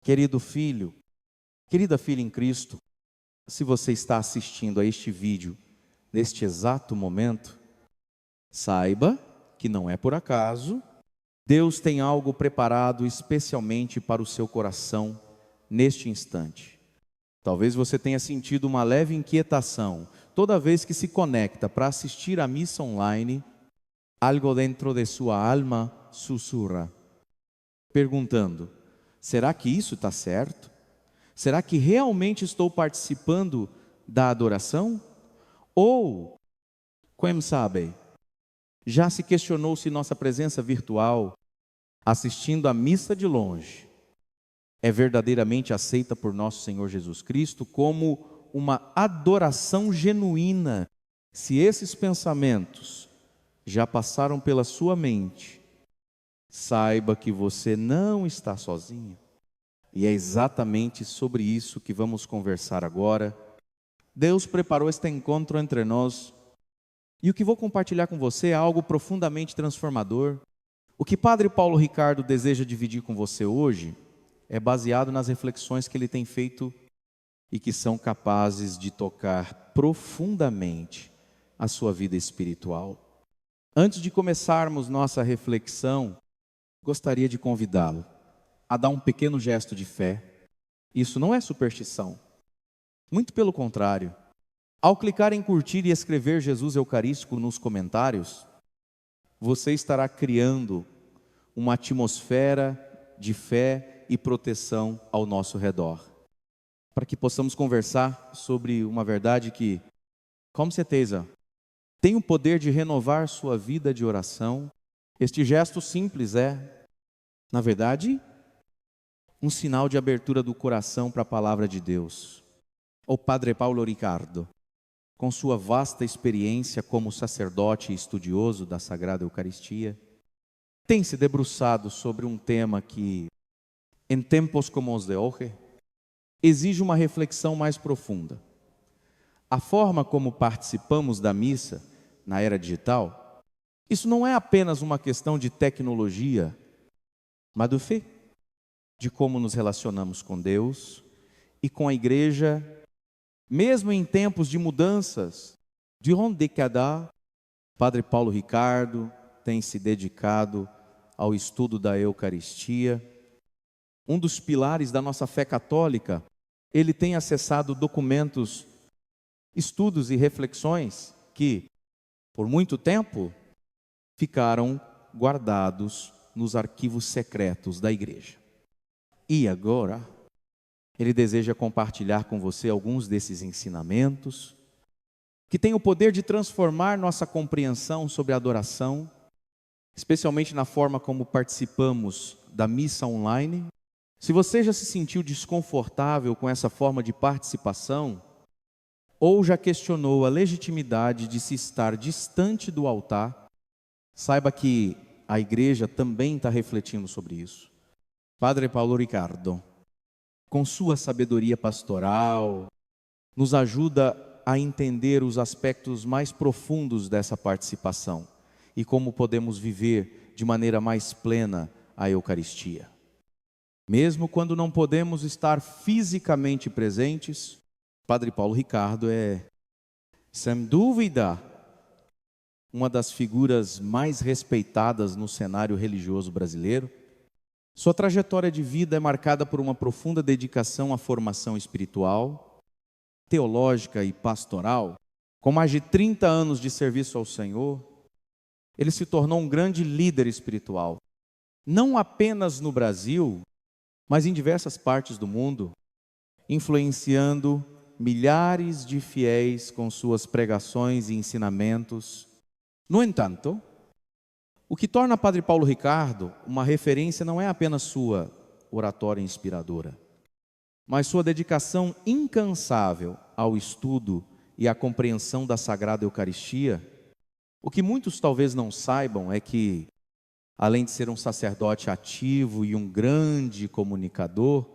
Querido filho, querida filha em Cristo, se você está assistindo a este vídeo neste exato momento, saiba que não é por acaso. Deus tem algo preparado especialmente para o seu coração neste instante. Talvez você tenha sentido uma leve inquietação toda vez que se conecta para assistir a missa online. Algo dentro de sua alma sussurra, perguntando: será que isso está certo? Será que realmente estou participando da adoração? Ou, quem sabe, já se questionou se nossa presença virtual, assistindo a missa de longe, é verdadeiramente aceita por nosso Senhor Jesus Cristo como uma adoração genuína? Se esses pensamentos já passaram pela sua mente, saiba que você não está sozinho. E é exatamente sobre isso que vamos conversar agora. Deus preparou este encontro entre nós. E o que vou compartilhar com você é algo profundamente transformador. O que Padre Paulo Ricardo deseja dividir com você hoje é baseado nas reflexões que ele tem feito e que são capazes de tocar profundamente a sua vida espiritual. Antes de começarmos nossa reflexão, gostaria de convidá-lo a dar um pequeno gesto de fé. Isso não é superstição. Muito pelo contrário. Ao clicar em curtir e escrever Jesus Eucarístico nos comentários, você estará criando uma atmosfera de fé e proteção ao nosso redor, para que possamos conversar sobre uma verdade que, com certeza, tem o poder de renovar sua vida de oração. Este gesto simples é, na verdade, um sinal de abertura do coração para a palavra de Deus. O Padre Paulo Ricardo, com sua vasta experiência como sacerdote e estudioso da Sagrada Eucaristia, tem se debruçado sobre um tema que, em tempos como os de hoje, exige uma reflexão mais profunda. A forma como participamos da missa na era digital, isso não é apenas uma questão de tecnologia, mas do fé, de como nos relacionamos com Deus e com a igreja, mesmo em tempos de mudanças. Durant décadas, Padre Paulo Ricardo tem se dedicado ao estudo da Eucaristia. Um dos pilares da nossa fé católica, ele tem acessado documentos, estudos e reflexões que, por muito tempo, ficaram guardados nos arquivos secretos da igreja. E agora, ele deseja compartilhar com você alguns desses ensinamentos, que têm o poder de transformar nossa compreensão sobre a adoração, especialmente na forma como participamos da missa online. Se você já se sentiu desconfortável com essa forma de participação, ou já questionou a legitimidade de se estar distante do altar, saiba que a igreja também está refletindo sobre isso. Padre Paulo Ricardo, com sua sabedoria pastoral, nos ajuda a entender os aspectos mais profundos dessa participação e como podemos viver de maneira mais plena a Eucaristia. Mesmo quando não podemos estar fisicamente presentes, Padre Paulo Ricardo é, sem dúvida, uma das figuras mais respeitadas no cenário religioso brasileiro. Sua trajetória de vida é marcada por uma profunda dedicação à formação espiritual, teológica e pastoral. Com mais de 30 anos de serviço ao Senhor, ele se tornou um grande líder espiritual, não apenas no Brasil, mas em diversas partes do mundo, influenciando milhares de fiéis com suas pregações e ensinamentos. No entanto, o que torna Padre Paulo Ricardo uma referência não é apenas sua oratória inspiradora, mas sua dedicação incansável ao estudo e à compreensão da Sagrada Eucaristia. O que muitos talvez não saibam é que, além de ser um sacerdote ativo e um grande comunicador,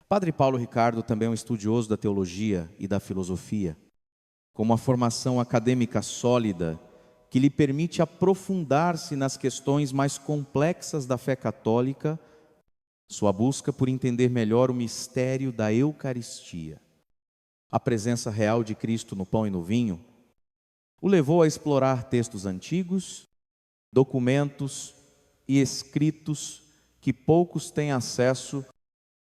Padre Paulo Ricardo também é um estudioso da teologia e da filosofia, com uma formação acadêmica sólida, que lhe permite aprofundar-se nas questões mais complexas da fé católica, sua busca por entender melhor o mistério da Eucaristia, a presença real de Cristo no pão e no vinho, o levou a explorar textos antigos, documentos e escritos que poucos têm acesso,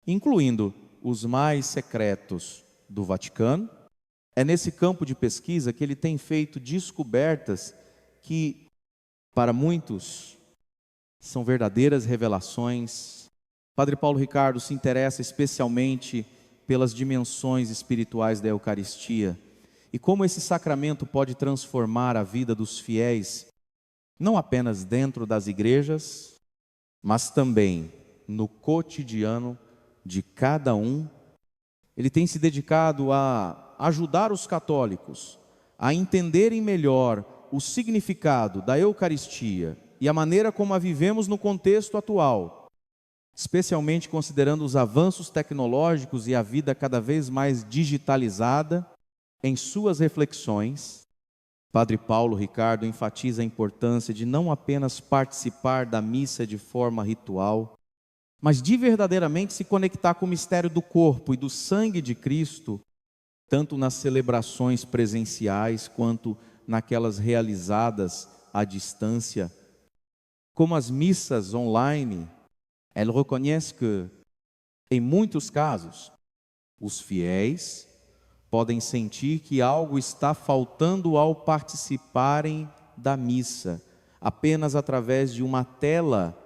incluindo os mais secretos do Vaticano. É nesse campo de pesquisa que ele tem feito descobertas que, para muitos, são verdadeiras revelações. Padre Paulo Ricardo se interessa especialmente pelas dimensões espirituais da Eucaristia e como esse sacramento pode transformar a vida dos fiéis, não apenas dentro das igrejas, mas também no cotidiano de cada um. Ele tem se dedicado a ajudar os católicos a entenderem melhor o significado da Eucaristia e a maneira como a vivemos no contexto atual, especialmente considerando os avanços tecnológicos e a vida cada vez mais digitalizada. Em suas reflexões, Padre Paulo Ricardo enfatiza a importância de não apenas participar da missa de forma ritual, mas de verdadeiramente se conectar com o mistério do corpo e do sangue de Cristo, tanto nas celebrações presenciais quanto naquelas realizadas à distância. Como as missas online, elle reconnaît que, em muitos casos, os fiéis podem sentir que algo está faltando ao participarem da missa, apenas através de uma tela,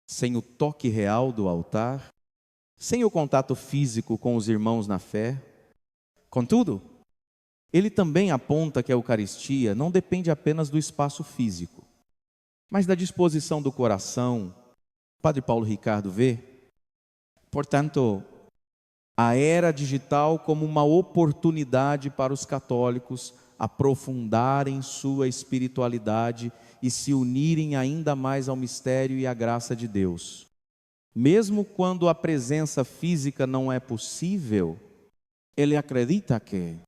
sem o toque real do altar, sem o contato físico com os irmãos na fé. Contudo, ele também aponta que a Eucaristia não depende apenas do espaço físico, mas da disposição do coração. Padre Paulo Ricardo vê, portanto, a era digital como uma oportunidade para os católicos aprofundarem sua espiritualidade e se unirem ainda mais ao mistério e à graça de Deus. Mesmo quando a presença física não é possível, ele acredita que,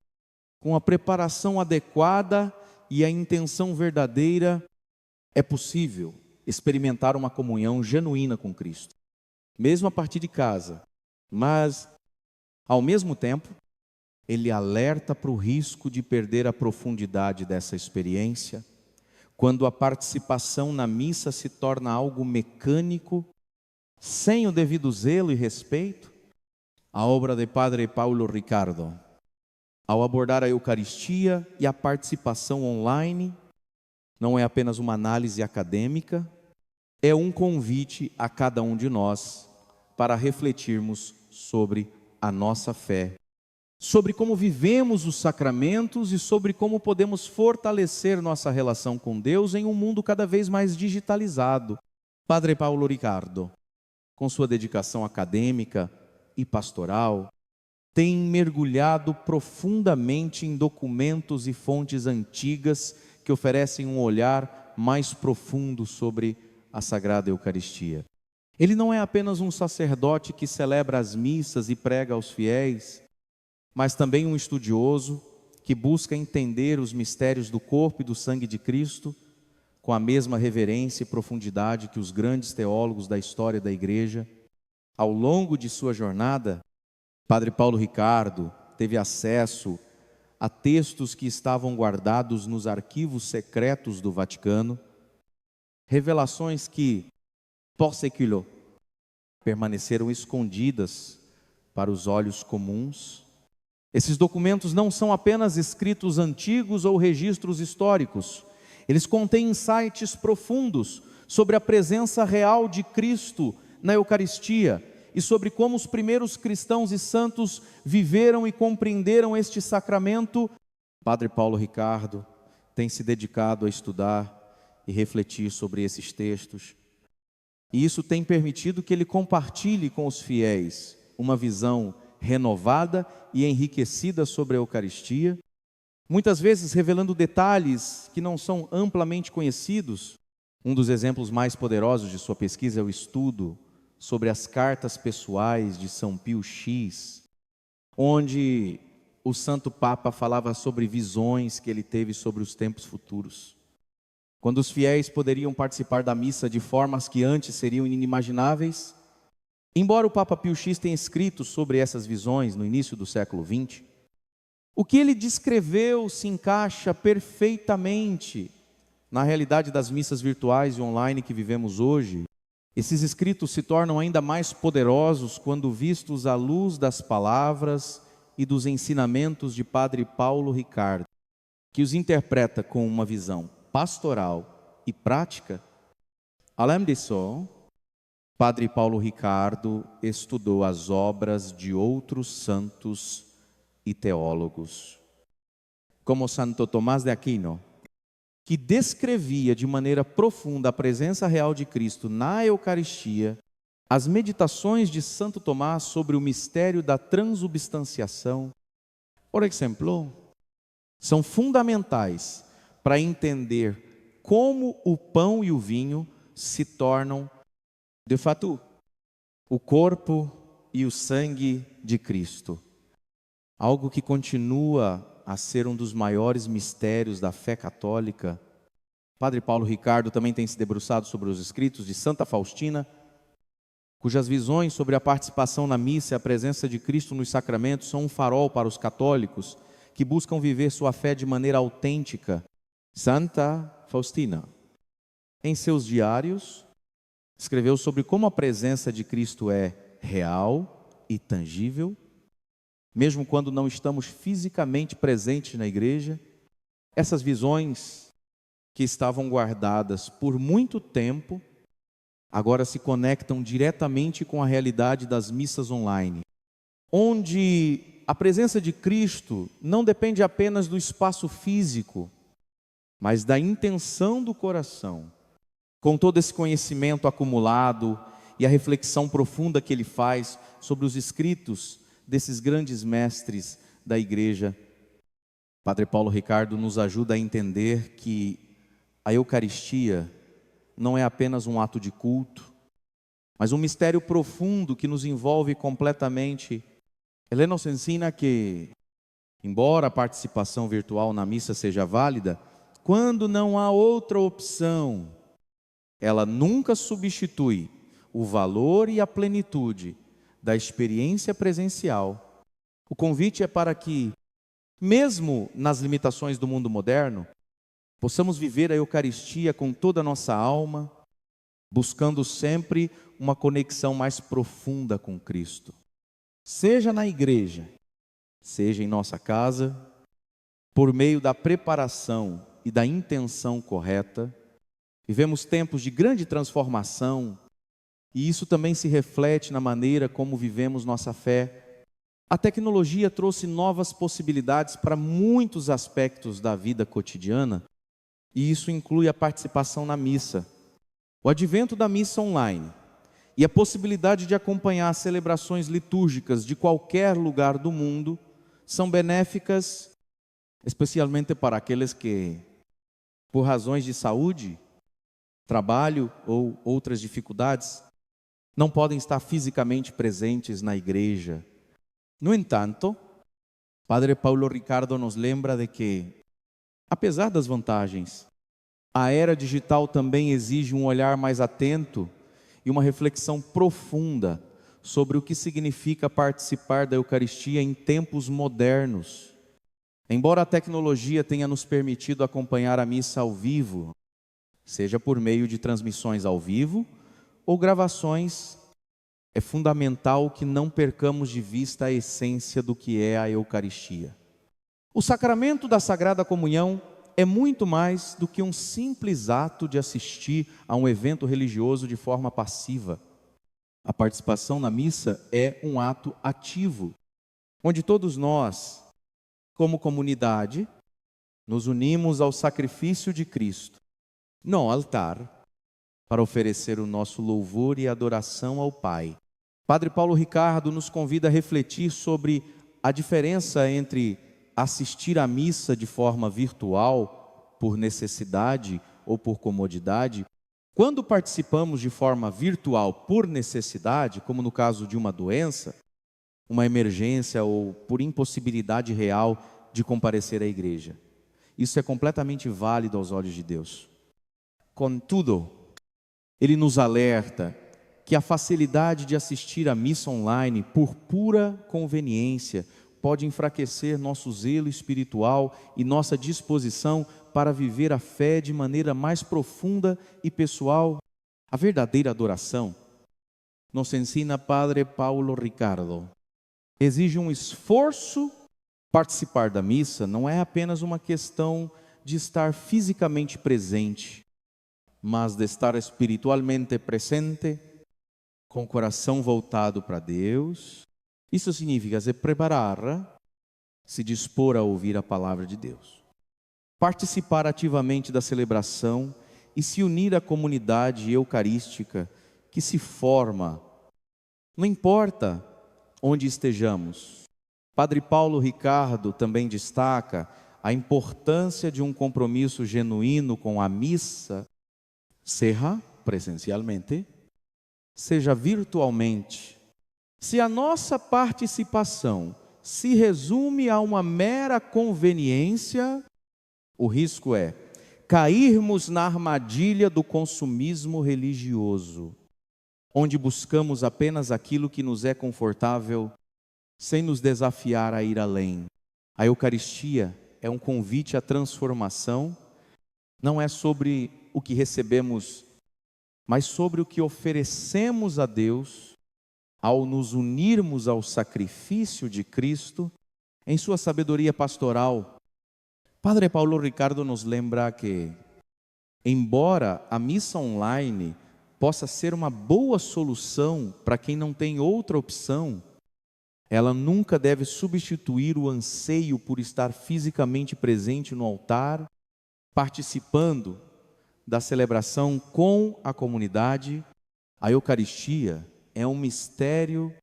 com a preparação adequada e a intenção verdadeira, é possível experimentar uma comunhão genuína com Cristo, mesmo a partir de casa. Mas, ao mesmo tempo, ele alerta para o risco de perder a profundidade dessa experiência, quando a participação na missa se torna algo mecânico, sem o devido zelo e respeito. A obra de Padre Paulo Ricardo, ao abordar a Eucaristia e a participação online, não é apenas uma análise acadêmica, é um convite a cada um de nós para refletirmos sobre a nossa fé, sobre como vivemos os sacramentos e sobre como podemos fortalecer nossa relação com Deus em um mundo cada vez mais digitalizado. Padre Paulo Ricardo, com sua dedicação acadêmica e pastoral, tem mergulhado profundamente em documentos e fontes antigas que oferecem um olhar mais profundo sobre a Sagrada Eucaristia. Ele não é apenas um sacerdote que celebra as missas e prega aos fiéis, mas também um estudioso que busca entender os mistérios do corpo e do sangue de Cristo com a mesma reverência e profundidade que os grandes teólogos da história da Igreja. Ao longo de sua jornada, Padre Paulo Ricardo teve acesso a textos que estavam guardados nos arquivos secretos do Vaticano, revelações que, por século, permaneceram escondidas para os olhos comuns. Esses documentos não são apenas escritos antigos ou registros históricos, eles contêm insights profundos sobre a presença real de Cristo na Eucaristia e sobre como os primeiros cristãos e santos viveram e compreenderam este sacramento. Padre Paulo Ricardo tem se dedicado a estudar e refletir sobre esses textos, e isso tem permitido que ele compartilhe com os fiéis uma visão renovada e enriquecida sobre a Eucaristia, muitas vezes revelando detalhes que não são amplamente conhecidos. Um dos exemplos mais poderosos de sua pesquisa é o estudo sobre as cartas pessoais de São Pio X, onde o Santo Papa falava sobre visões que ele teve sobre os tempos futuros, quando os fiéis poderiam participar da missa de formas que antes seriam inimagináveis. Embora o Papa Pio X tenha escrito sobre essas visões no início do século XX, o que ele descreveu se encaixa perfeitamente na realidade das missas virtuais e online que vivemos hoje. Esses escritos se tornam ainda mais poderosos quando vistos à luz das palavras e dos ensinamentos de Padre Paulo Ricardo, que os interpreta com uma visão pastoral e prática. Além disso, Padre Paulo Ricardo estudou as obras de outros santos e teólogos, como Santo Tomás de Aquino, que descrevia de maneira profunda a presença real de Cristo na Eucaristia. As meditações de Santo Tomás sobre o mistério da transubstanciação, por exemplo, são fundamentais para entender como o pão e o vinho se tornam, de fato, o corpo e o sangue de Cristo. Algo que continua a ser um dos maiores mistérios da fé católica. Padre Paulo Ricardo também tem se debruçado sobre os escritos de Santa Faustina, cujas visões sobre a participação na missa e a presença de Cristo nos sacramentos são um farol para os católicos que buscam viver sua fé de maneira autêntica. Santa Faustina, em seus diários, escreveu sobre como a presença de Cristo é real e tangível, mesmo quando não estamos fisicamente presentes na igreja. Essas visões que estavam guardadas por muito tempo, agora se conectam diretamente com a realidade das missas online, onde a presença de Cristo não depende apenas do espaço físico, mas da intenção do coração. Com todo esse conhecimento acumulado e a reflexão profunda que ele faz sobre os escritos desses grandes mestres da igreja, Padre Paulo Ricardo nos ajuda a entender que a Eucaristia não é apenas um ato de culto, mas um mistério profundo que nos envolve completamente. Ele nos ensina que, embora a participação virtual na missa seja válida, quando não há outra opção, ela nunca substitui o valor e a plenitude da experiência presencial. O convite é para que, mesmo nas limitações do mundo moderno, possamos viver a Eucaristia com toda a nossa alma, buscando sempre uma conexão mais profunda com Cristo. Seja na igreja, seja em nossa casa, por meio da preparação e da intenção correta, vivemos tempos de grande transformação, e isso também se reflete na maneira como vivemos nossa fé. A tecnologia trouxe novas possibilidades para muitos aspectos da vida cotidiana, e isso inclui a participação na missa. O advento da missa online e a possibilidade de acompanhar celebrações litúrgicas de qualquer lugar do mundo são benéficas, especialmente para aqueles que, por razões de saúde, trabalho ou outras dificuldades, não podem estar fisicamente presentes na igreja. No entanto, Padre Paulo Ricardo nos lembra de que, apesar das vantagens, a era digital também exige um olhar mais atento e uma reflexão profunda sobre o que significa participar da Eucaristia em tempos modernos. Embora a tecnologia tenha nos permitido acompanhar a missa ao vivo, seja por meio de transmissões ao vivo ou gravações, é fundamental que não percamos de vista a essência do que é a Eucaristia. O sacramento da Sagrada Comunhão é muito mais do que um simples ato de assistir a um evento religioso de forma passiva. A participação na missa é um ato ativo, onde todos nós, como comunidade, nos unimos ao sacrifício de Cristo, no altar, para oferecer o nosso louvor e adoração ao Pai. Padre Paulo Ricardo nos convida a refletir sobre a diferença entre assistir à missa de forma virtual, por necessidade ou por comodidade. Quando participamos de forma virtual por necessidade, como no caso de uma doença, uma emergência ou por impossibilidade real de comparecer à igreja. Isso é completamente válido aos olhos de Deus. Contudo, Ele nos alerta que a facilidade de assistir à missa online por pura conveniência pode enfraquecer nosso zelo espiritual e nossa disposição para viver a fé de maneira mais profunda e pessoal. A verdadeira adoração, nos ensina Padre Paulo Ricardo, exige um esforço. Participar da missa não é apenas uma questão de estar fisicamente presente, mas de estar espiritualmente presente, com o coração voltado para Deus. Isso significa se preparar, se dispor a ouvir a palavra de Deus, participar ativamente da celebração e se unir à comunidade eucarística que se forma, não importa onde estejamos. Padre Paulo Ricardo também destaca a importância de um compromisso genuíno com a missa, seja presencialmente, seja virtualmente. Se a nossa participação se resume a uma mera conveniência, o risco é cairmos na armadilha do consumismo religioso, onde buscamos apenas aquilo que nos é confortável, sem nos desafiar a ir além. A Eucaristia é um convite à transformação, não é sobre o que recebemos, mas sobre o que oferecemos a Deus ao nos unirmos ao sacrifício de Cristo em sua sabedoria pastoral. Padre Paulo Ricardo nos lembra que, embora a missa online possa ser uma boa solução para quem não tem outra opção, ela nunca deve substituir o anseio por estar fisicamente presente no altar, participando da celebração com a comunidade. A Eucaristia é um mistério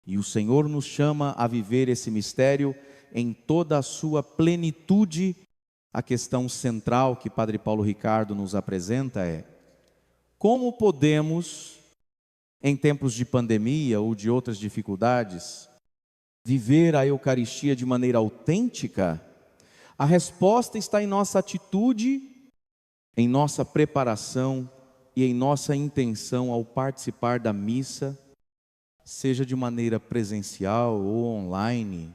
e o Senhor nos chama a viver esse mistério em toda a sua plenitude. A questão central que Padre Paulo Ricardo nos apresenta é: como podemos, em tempos de pandemia ou de outras dificuldades, viver a Eucaristia de maneira autêntica? A resposta está em nossa atitude, em nossa preparação e em nossa intenção ao participar da missa, seja de maneira presencial ou online.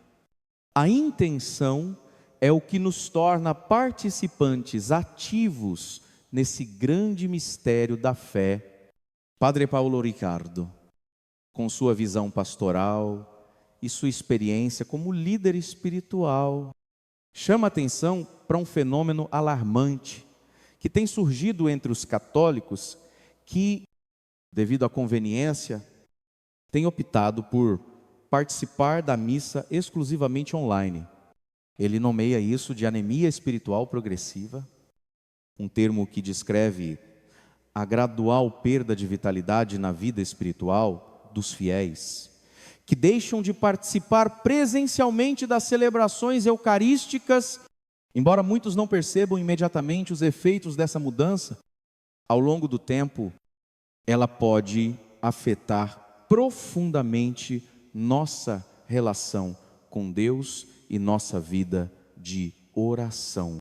A intenção é o que nos torna participantes ativos nesse grande mistério da fé. Padre Paulo Ricardo, com sua visão pastoral e sua experiência como líder espiritual, chama atenção para um fenômeno alarmante que tem surgido entre os católicos que, devido à conveniência, têm optado por participar da missa exclusivamente online. Ele nomeia isso de anemia espiritual progressiva, um termo que descreve a gradual perda de vitalidade na vida espiritual dos fiéis, que deixam de participar presencialmente das celebrações eucarísticas. Embora muitos não percebam imediatamente os efeitos dessa mudança, ao longo do tempo, ela pode afetar profundamente nossa relação com Deus e nossa vida de oração.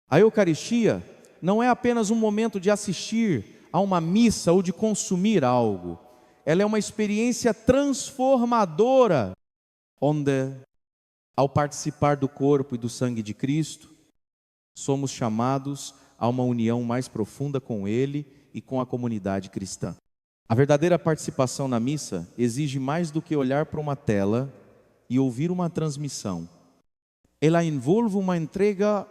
A Eucaristia não é apenas um momento de assistir a uma missa ou de consumir algo. Ela é uma experiência transformadora, onde, ao participar do corpo e do sangue de Cristo, somos chamados a uma união mais profunda com Ele e com a comunidade cristã. A verdadeira participação na missa exige mais do que olhar para uma tela e ouvir uma transmissão. Ela envolve uma entrega,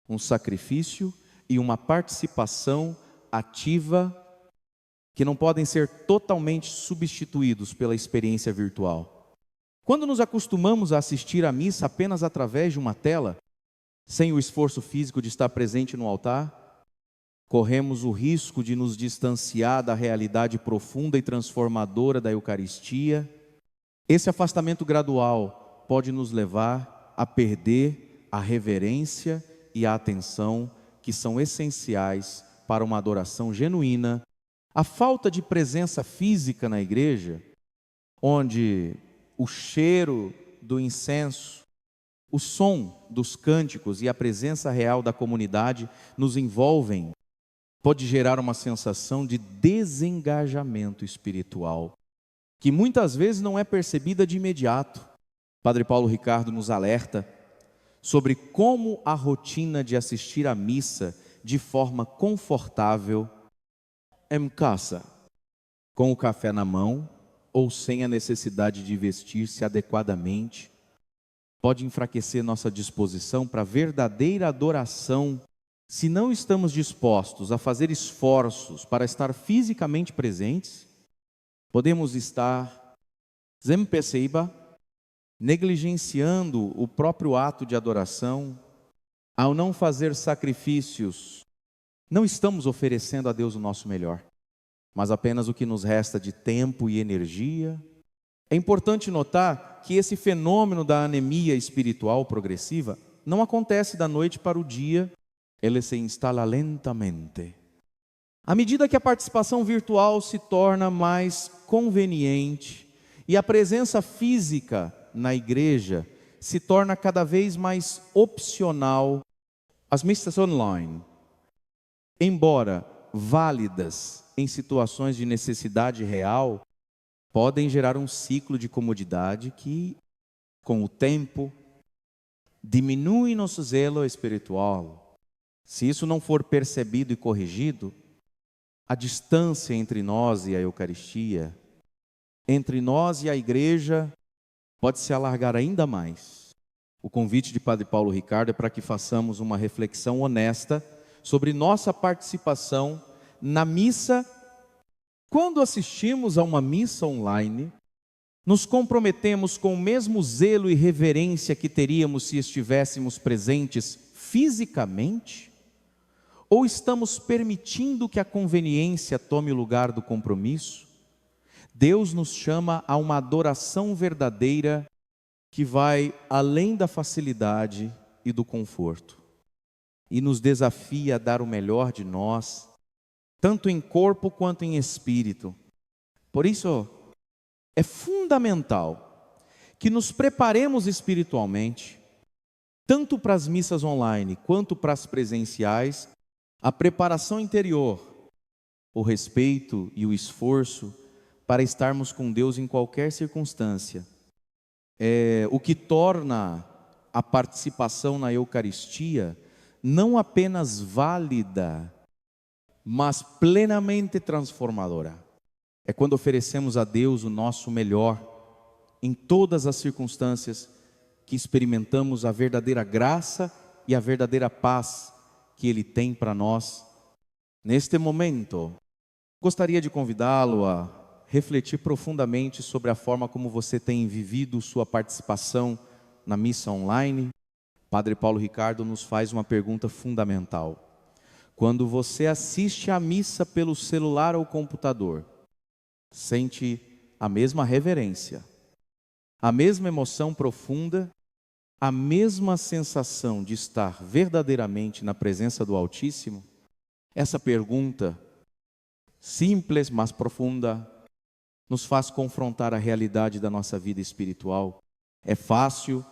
um sacrifício e uma participação ativa que não podem ser totalmente substituídos pela experiência virtual. Quando nos acostumamos a assistir à missa apenas através de uma tela, sem o esforço físico de estar presente no altar, corremos o risco de nos distanciar da realidade profunda e transformadora da Eucaristia. Esse afastamento gradual pode nos levar a perder a reverência e a atenção que são essenciais para uma adoração genuína. A falta de presença física na igreja, onde o cheiro do incenso, o som dos cânticos e a presença real da comunidade nos envolvem pode gerar uma sensação de desengajamento espiritual, que muitas vezes não é percebida de imediato. Padre Paulo Ricardo nos alerta sobre como a rotina de assistir à missa de forma confortável, em casa, com o café na mão ou sem a necessidade de vestir-se adequadamente, pode enfraquecer nossa disposição para a verdadeira adoração. Se não estamos dispostos a fazer esforços para estar fisicamente presentes, podemos estar negligenciando o próprio ato de adoração. Ao não fazer sacrifícios, não estamos oferecendo a Deus o nosso melhor, mas apenas o que nos resta de tempo e energia. É importante notar que esse fenômeno da anemia espiritual progressiva não acontece da noite para o dia, ele se instala lentamente. À medida que a participação virtual se torna mais conveniente e a presença física na igreja se torna cada vez mais opcional, as missas online, embora válidas em situações de necessidade real, podem gerar um ciclo de comodidade que, com o tempo, diminui nosso zelo espiritual. Se isso não for percebido e corrigido, a distância entre nós e a Eucaristia, entre nós e a igreja, pode se alargar ainda mais. O convite de Padre Paulo Ricardo é para que façamos uma reflexão honesta sobre nossa participação na missa. Quando assistimos a uma missa online, nos comprometemos com o mesmo zelo e reverência que teríamos se estivéssemos presentes fisicamente? Ou estamos permitindo que a conveniência tome o lugar do compromisso? Deus nos chama a uma adoração verdadeira que vai além da facilidade e do conforto, e nos desafia a dar o melhor de nós, tanto em corpo quanto em espírito. Por isso, é fundamental que nos preparemos espiritualmente, tanto para as missas online quanto para as presenciais. A preparação interior, o respeito e o esforço para estarmos com Deus em qualquer circunstância, é o que torna a participação na Eucaristia não apenas válida, mas plenamente transformadora. É quando oferecemos a Deus o nosso melhor, em todas as circunstâncias, que experimentamos a verdadeira graça e a verdadeira paz que Ele tem para nós. Neste momento, gostaria de convidá-lo a refletir profundamente sobre a forma como você tem vivido sua participação na missa online. Padre Paulo Ricardo nos faz uma pergunta fundamental. Quando você assiste à missa pelo celular ou computador, sente a mesma reverência, a mesma emoção profunda, a mesma sensação de estar verdadeiramente na presença do Altíssimo? Essa pergunta, simples mas profunda, nos faz confrontar a realidade da nossa vida espiritual. É fácil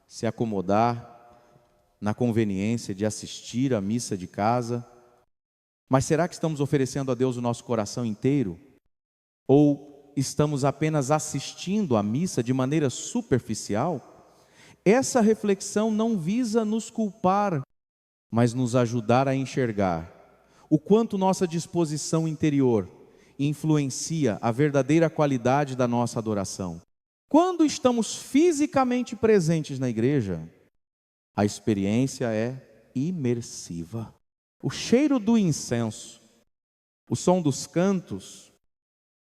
se acomodar na conveniência de assistir à missa de casa, mas será que estamos oferecendo a Deus o nosso coração inteiro? Ou estamos apenas assistindo à missa de maneira superficial? Essa reflexão não visa nos culpar, mas nos ajudar a enxergar o quanto nossa disposição interior influencia a verdadeira qualidade da nossa adoração. Quando estamos fisicamente presentes na igreja, a experiência é imersiva. O cheiro do incenso, o som dos cantos,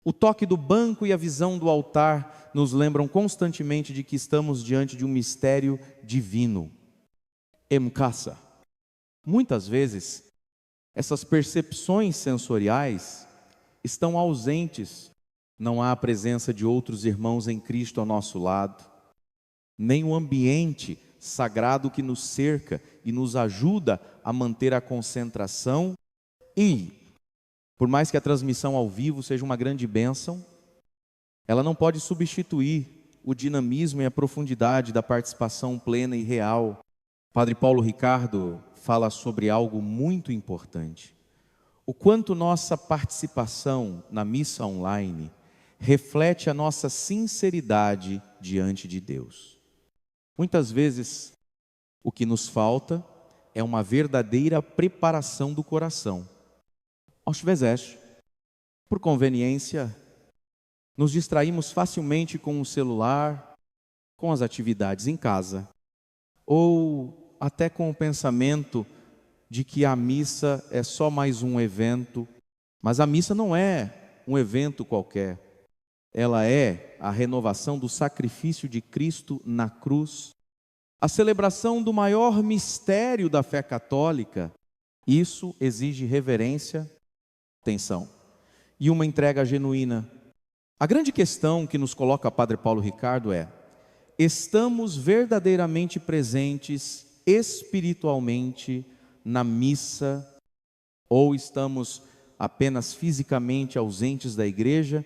o toque do banco e a visão do altar nos lembram constantemente de que estamos diante de um mistério divino. Em casa. Muitas vezes, essas percepções sensoriais estão ausentes. Não há a presença de outros irmãos em Cristo ao nosso lado, nem o ambiente sagrado que nos cerca e nos ajuda a manter a concentração. E, por mais que a transmissão ao vivo seja uma grande bênção, ela não pode substituir o dinamismo e a profundidade da participação plena e real. Padre Paulo Ricardo fala sobre algo muito importante. o quanto nossa participação na missa online reflete a nossa sinceridade diante de Deus. Muitas vezes, o que nos falta é uma verdadeira preparação do coração. Às vezes, por conveniência, nos distraímos facilmente com o celular, com as atividades em casa, ou até com o pensamento de que a missa é só mais um evento, mas a missa não é um evento qualquer. Ela é a renovação do sacrifício de Cristo na cruz, a celebração do maior mistério da fé católica. Isso exige reverência, atenção, e uma entrega genuína. A grande questão que nos coloca Padre Paulo Ricardo é: estamos verdadeiramente presentes espiritualmente na missa, ou estamos apenas fisicamente ausentes da igreja,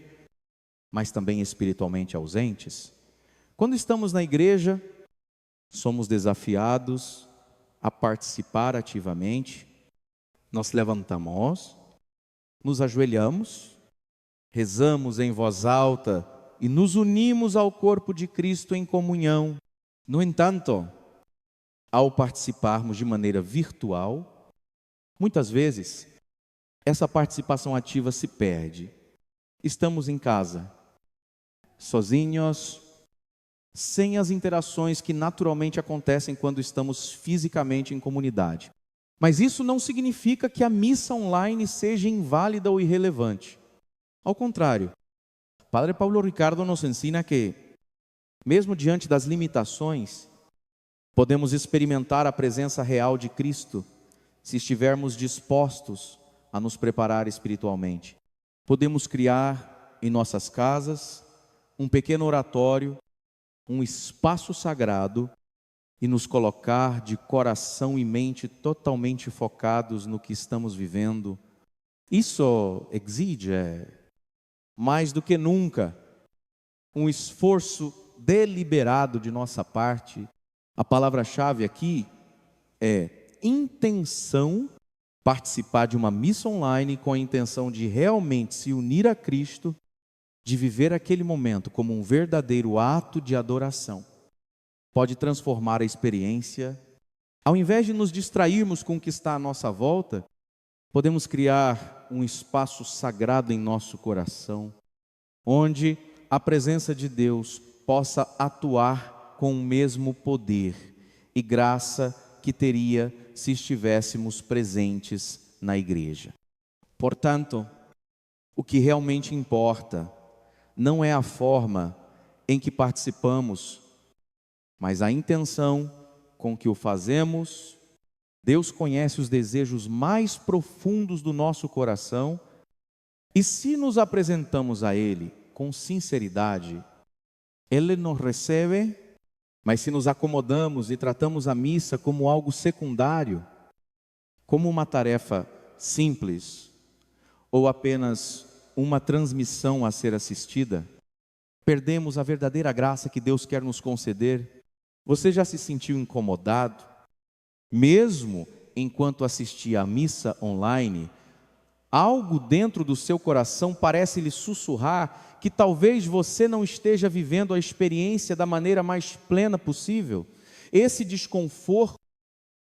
mas também espiritualmente ausentes? Quando estamos na igreja, somos desafiados a participar ativamente. Nós levantamos, nos ajoelhamos, rezamos em voz alta e nos unimos ao corpo de Cristo em comunhão. No entanto, ao participarmos de maneira virtual, muitas vezes essa participação ativa se perde. Estamos em casa, sozinhos, sem as interações que naturalmente acontecem quando estamos fisicamente em comunidade. Mas isso não significa que a missa online seja inválida ou irrelevante. Ao contrário, Padre Paulo Ricardo nos ensina que, mesmo diante das limitações, podemos experimentar a presença real de Cristo se estivermos dispostos a nos preparar espiritualmente. Podemos criar em nossas casas um pequeno oratório, um espaço sagrado, e nos colocar de coração e mente totalmente focados no que estamos vivendo. Isso exige, mais do que nunca, um esforço deliberado de nossa parte. A palavra-chave aqui é intenção. Participar de uma missa online com a intenção de realmente se unir a Cristo, de viver aquele momento como um verdadeiro ato de adoração, pode transformar a experiência. Ao invés de nos distrairmos com o que está à nossa volta, podemos criar um espaço sagrado em nosso coração, onde a presença de Deus possa atuar com o mesmo poder e graça que teria se estivéssemos presentes na igreja. Portanto, o que realmente importa não é a forma em que participamos, mas a intenção com que o fazemos. Deus conhece os desejos mais profundos do nosso coração, e se nos apresentamos a Ele com sinceridade, Ele nos recebe. Mas se nos acomodamos e tratamos a missa como algo secundário, como uma tarefa simples, ou apenas uma transmissão a ser assistida, perdemos a verdadeira graça que Deus quer nos conceder. Você já se sentiu incomodado? Mesmo enquanto assistia à missa online, algo dentro do seu coração parece lhe sussurrar que talvez você não esteja vivendo a experiência da maneira mais plena possível. Esse desconforto,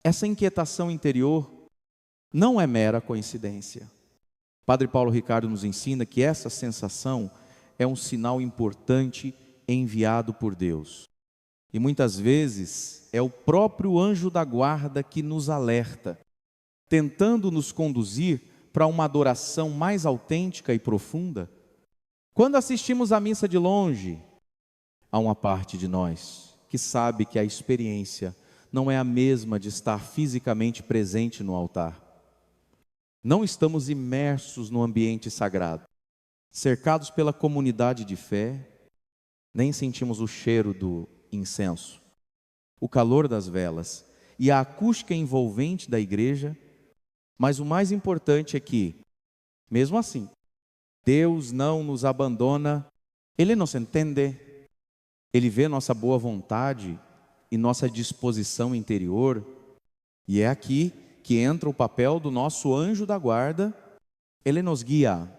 essa inquietação interior, não é mera coincidência. Padre Paulo Ricardo nos ensina que essa sensação é um sinal importante enviado por Deus. E muitas vezes é o próprio anjo da guarda que nos alerta, tentando nos conduzir para uma adoração mais autêntica e profunda. Quando assistimos à missa de longe, há uma parte de nós que sabe que a experiência não é a mesma de estar fisicamente presente no altar. Não estamos imersos no ambiente sagrado, cercados pela comunidade de fé, nem sentimos o cheiro do incenso, o calor das velas e a acústica envolvente da igreja. Mas o mais importante é que, mesmo assim, Deus não nos abandona. Ele nos entende, Ele vê nossa boa vontade e nossa disposição interior. E é aqui que entra o papel do nosso anjo da guarda, Ele nos guia,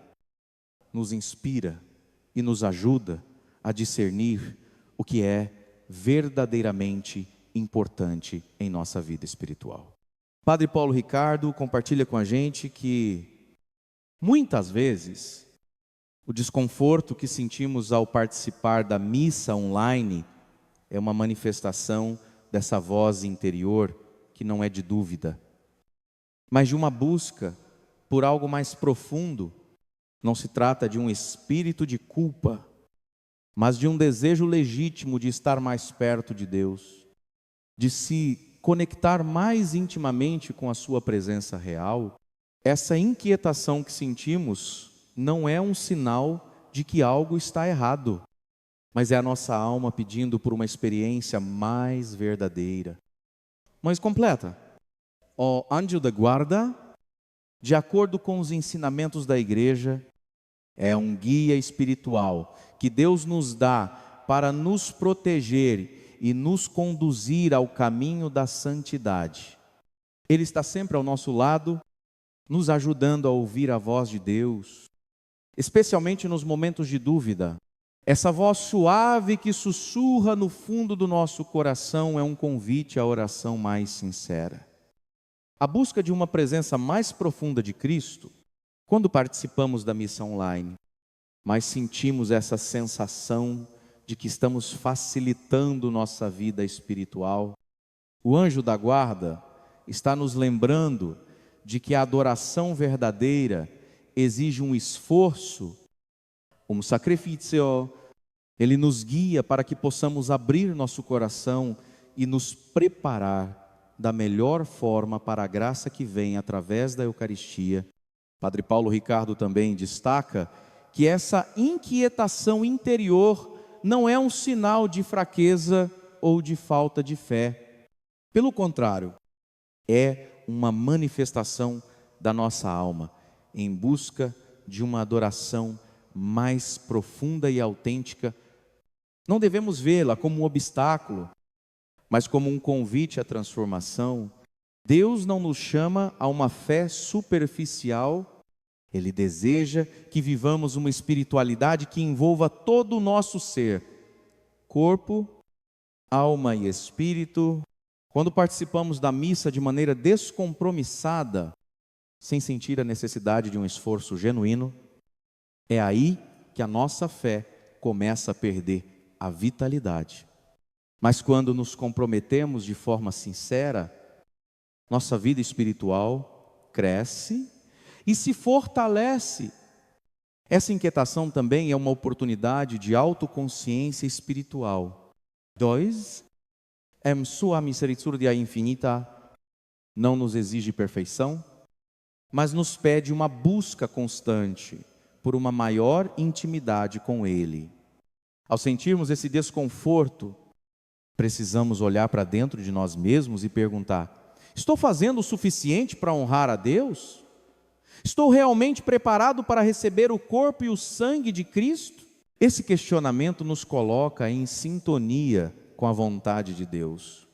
nos inspira e nos ajuda a discernir o que é verdadeiramente importante em nossa vida espiritual. Padre Paulo Ricardo compartilha com a gente que muitas vezes o desconforto que sentimos ao participar da missa online é uma manifestação dessa voz interior que não é de dúvida, mas de uma busca por algo mais profundo. Não se trata de um espírito de culpa, mas de um desejo legítimo de estar mais perto de Deus, de se conectar mais intimamente com a sua presença real. Essa inquietação que sentimos não é um sinal de que algo está errado, mas é a nossa alma pedindo por uma experiência mais verdadeira. Mas completa. O anjo da guarda, de acordo com os ensinamentos da igreja, é um guia espiritual que Deus nos dá para nos proteger e nos conduzir ao caminho da santidade. Ele está sempre ao nosso lado, nos ajudando a ouvir a voz de Deus, especialmente nos momentos de dúvida. Essa voz suave que sussurra no fundo do nosso coração é um convite à oração mais sincera. A busca de uma presença mais profunda de Cristo, quando participamos da missa online, mas sentimos essa sensação de que estamos facilitando nossa vida espiritual. O anjo da guarda está nos lembrando de que a adoração verdadeira exige um esforço, um sacrifício. Ele nos guia para que possamos abrir nosso coração e nos preparar da melhor forma para a graça que vem através da Eucaristia. Padre Paulo Ricardo também destaca que essa inquietação interior não é um sinal de fraqueza ou de falta de fé. Pelo contrário, é uma manifestação da nossa alma em busca de uma adoração mais profunda e autêntica. Não devemos vê-la como um obstáculo, mas como um convite à transformação. Deus não nos chama a uma fé superficial. Ele deseja que vivamos uma espiritualidade que envolva todo o nosso ser, corpo, alma e espírito. Quando participamos da missa de maneira descompromissada, sem sentir a necessidade de um esforço genuíno, é aí que a nossa fé começa a perder a vitalidade. Mas quando nos comprometemos de forma sincera, nossa vida espiritual cresce e se fortalece. Essa inquietação também é uma oportunidade de autoconsciência espiritual. 2. Sua misericórdia infinita não nos exige perfeição, mas nos pede uma busca constante por uma maior intimidade com Ele. Ao sentirmos esse desconforto, precisamos olhar para dentro de nós mesmos e perguntar: estou fazendo o suficiente para honrar a Deus? Estou realmente preparado para receber o corpo e o sangue de Cristo? Esse questionamento nos coloca em sintonia com a vontade de Deus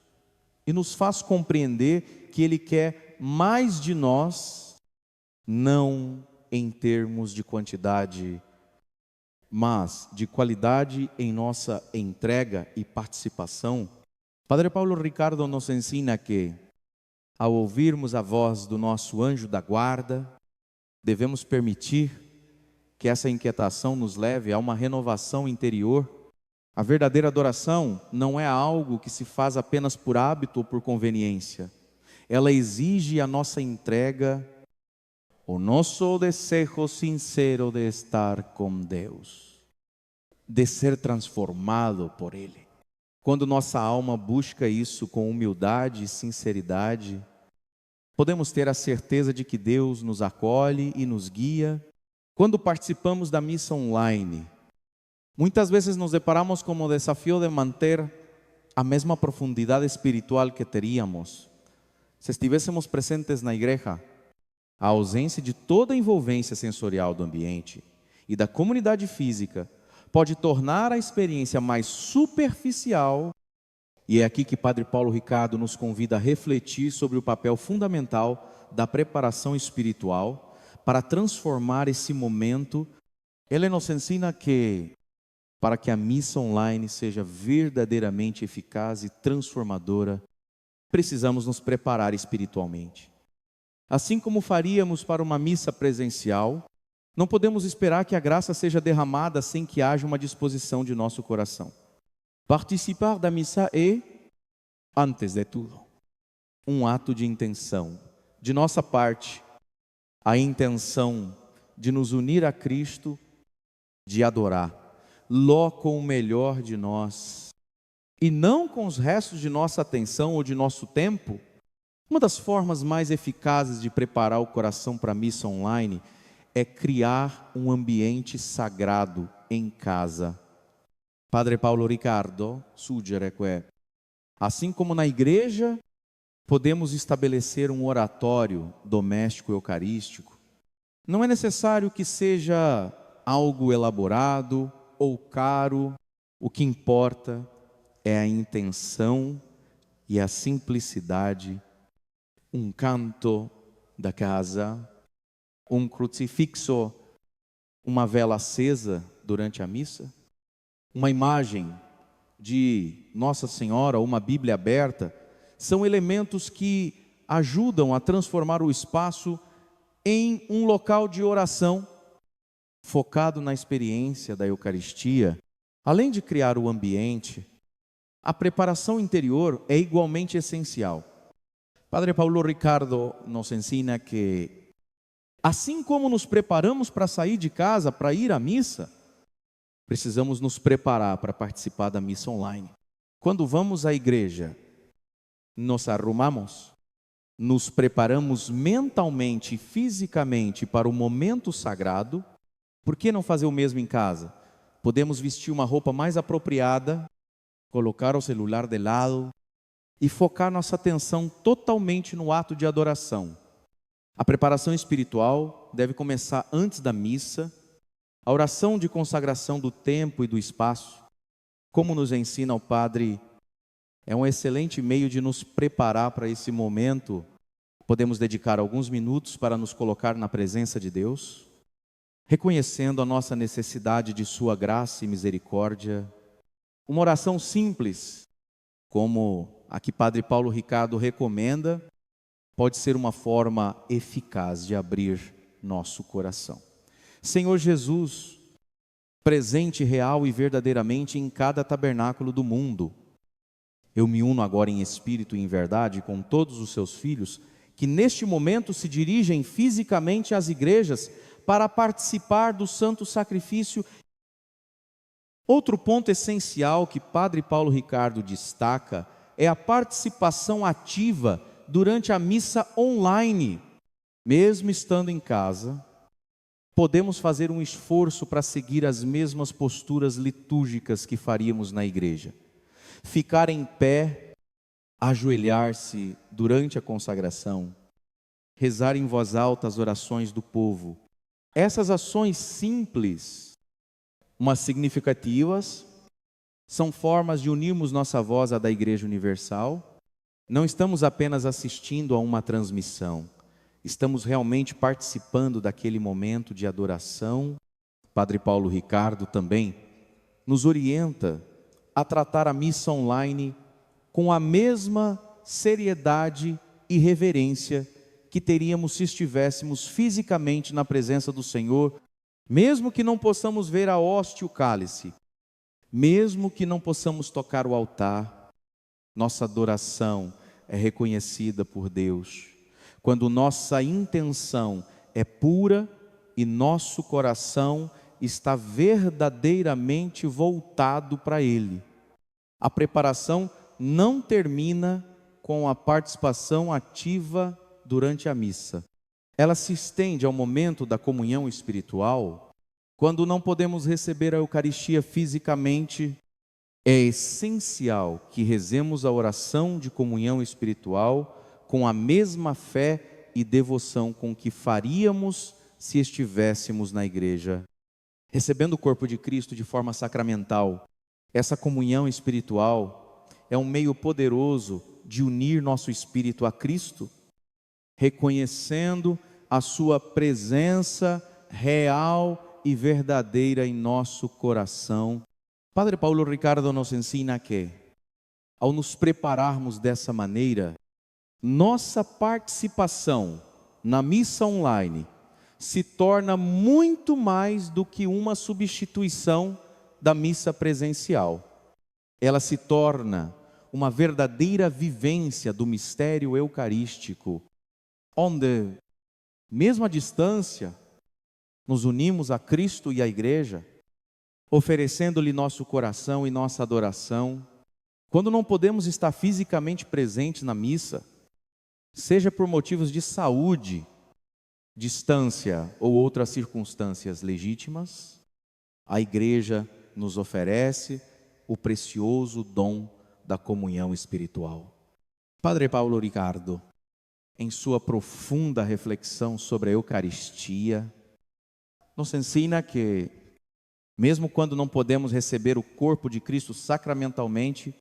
e nos faz compreender que Ele quer mais de nós, não em termos de quantidade, mas de qualidade em nossa entrega e participação. Padre Paulo Ricardo nos ensina que, ao ouvirmos a voz do nosso anjo da guarda, devemos permitir que essa inquietação nos leve a uma renovação interior. A verdadeira adoração não é algo que se faz apenas por hábito ou por conveniência. Ela exige a nossa entrega, o nosso desejo sincero de estar com Deus, de ser transformado por Ele. Quando nossa alma busca isso com humildade e sinceridade, podemos ter a certeza de que Deus nos acolhe e nos guia. Quando participamos da missa online, muitas vezes nos deparamos com o desafio de manter a mesma profundidade espiritual que teríamos se estivéssemos presentes na igreja. A ausência de toda a envolvência sensorial do ambiente e da comunidade física pode tornar a experiência mais superficial. E é aqui que Padre Paulo Ricardo nos convida a refletir sobre o papel fundamental da preparação espiritual para transformar esse momento. Ele nos ensina que para que a missa online seja verdadeiramente eficaz e transformadora, precisamos nos preparar espiritualmente. Assim como faríamos para uma missa presencial, não podemos esperar que a graça seja derramada sem que haja uma disposição de nosso coração. Participar da missa é, antes de tudo, um ato de intenção. De nossa parte, a intenção de nos unir a Cristo, de adorar, com o melhor de nós, e não com os restos de nossa atenção ou de nosso tempo. Uma das formas mais eficazes de preparar o coração para a missa online é criar um ambiente sagrado em casa. Padre Paulo Ricardo sugere que, assim como na igreja, podemos estabelecer um oratório doméstico eucarístico. Não é necessário que seja algo elaborado ou caro, o que importa é a intenção e a simplicidade. Um canto da casa, um crucifixo, uma vela acesa durante a missa, uma imagem de Nossa Senhora, uma Bíblia aberta, são elementos que ajudam a transformar o espaço em um local de oração, focado na experiência da Eucaristia. Além de criar o ambiente, a preparação interior é igualmente essencial. Padre Paulo Ricardo nos ensina que, assim como nos preparamos para sair de casa, para ir à missa, precisamos nos preparar para participar da missa online. Quando vamos à igreja, nos arrumamos, nos preparamos mentalmente e fisicamente para o momento sagrado. Por que não fazer o mesmo em casa? Podemos vestir uma roupa mais apropriada, colocar o celular de lado e focar nossa atenção totalmente no ato de adoração. A preparação espiritual deve começar antes da missa. A oração de consagração do tempo e do espaço, como nos ensina o Padre, é um excelente meio de nos preparar para esse momento. Podemos dedicar alguns minutos para nos colocar na presença de Deus, reconhecendo a nossa necessidade de sua graça e misericórdia. Uma oração simples, como a que Padre Paulo Ricardo recomenda, pode ser uma forma eficaz de abrir nosso coração. Senhor Jesus, presente real e verdadeiramente em cada tabernáculo do mundo, eu me uno agora em espírito e em verdade com todos os seus filhos, que neste momento se dirigem fisicamente às igrejas para participar do santo sacrifício. Outro ponto essencial que Padre Paulo Ricardo destaca é a participação ativa durante a missa online. Mesmo estando em casa, podemos fazer um esforço para seguir as mesmas posturas litúrgicas que faríamos na igreja. Ficar em pé, ajoelhar-se durante a consagração, rezar em voz alta as orações do povo. Essas ações simples, mas significativas, são formas de unirmos nossa voz à da Igreja Universal. Não estamos apenas assistindo a uma transmissão, estamos realmente participando daquele momento de adoração. Padre Paulo Ricardo também nos orienta a tratar a missa online com a mesma seriedade e reverência que teríamos se estivéssemos fisicamente na presença do Senhor, mesmo que não possamos ver a hóstia e o cálice, mesmo que não possamos tocar o altar. Nossa adoração é reconhecida por Deus quando nossa intenção é pura e nosso coração está verdadeiramente voltado para Ele. A preparação não termina com a participação ativa durante a missa. Ela se estende ao momento da comunhão espiritual. Quando não podemos receber a Eucaristia fisicamente, é essencial que rezemos a oração de comunhão espiritual com a mesma fé e devoção com que faríamos se estivéssemos na igreja. Recebendo o corpo de Cristo de forma sacramental, essa comunhão espiritual é um meio poderoso de unir nosso espírito a Cristo, reconhecendo a sua presença real e verdadeira em nosso coração. Padre Paulo Ricardo nos ensina que, ao nos prepararmos dessa maneira, nossa participação na missa online se torna muito mais do que uma substituição da missa presencial. Ela se torna uma verdadeira vivência do mistério eucarístico, onde, mesmo à distância, nos unimos a Cristo e à Igreja, oferecendo-lhe nosso coração e nossa adoração. Quando não podemos estar fisicamente presentes na missa, seja por motivos de saúde, distância ou outras circunstâncias legítimas, a Igreja nos oferece o precioso dom da comunhão espiritual. Padre Paulo Ricardo, em sua profunda reflexão sobre a Eucaristia, nos ensina que, mesmo quando não podemos receber o corpo de Cristo sacramentalmente,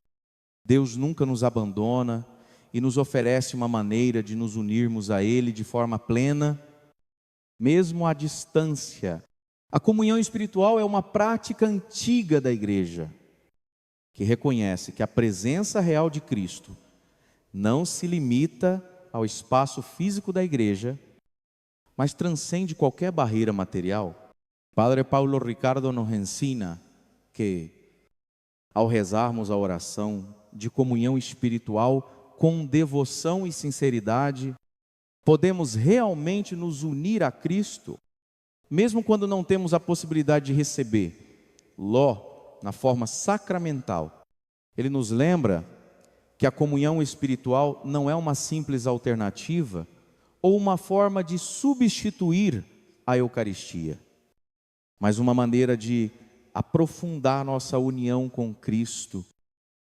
Deus nunca nos abandona e nos oferece uma maneira de nos unirmos a Ele de forma plena, mesmo à distância. A comunhão espiritual é uma prática antiga da Igreja, que reconhece que a presença real de Cristo não se limita ao espaço físico da Igreja, mas transcende qualquer barreira material. Padre Paulo Ricardo nos ensina que, ao rezarmos a oração de comunhão espiritual com devoção e sinceridade, podemos realmente nos unir a Cristo, mesmo quando não temos a possibilidade de receber na forma sacramental. Ele nos lembra que a comunhão espiritual não é uma simples alternativa ou uma forma de substituir a Eucaristia, mas uma maneira de aprofundar nossa união com Cristo,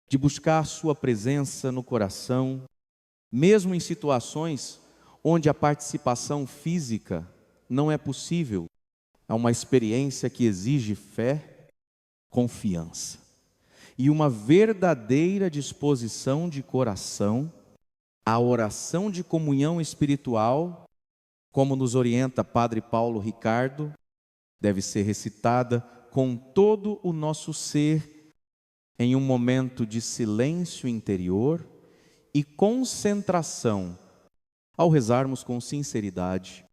de buscar sua presença no coração, mesmo em situações onde a participação física não é possível. É uma experiência que exige fé, confiança e uma verdadeira disposição de coração. A oração de comunhão espiritual, como nos orienta Padre Paulo Ricardo, deve ser recitada com todo o nosso ser, em um momento de silêncio interior e concentração. Ao rezarmos com sinceridade,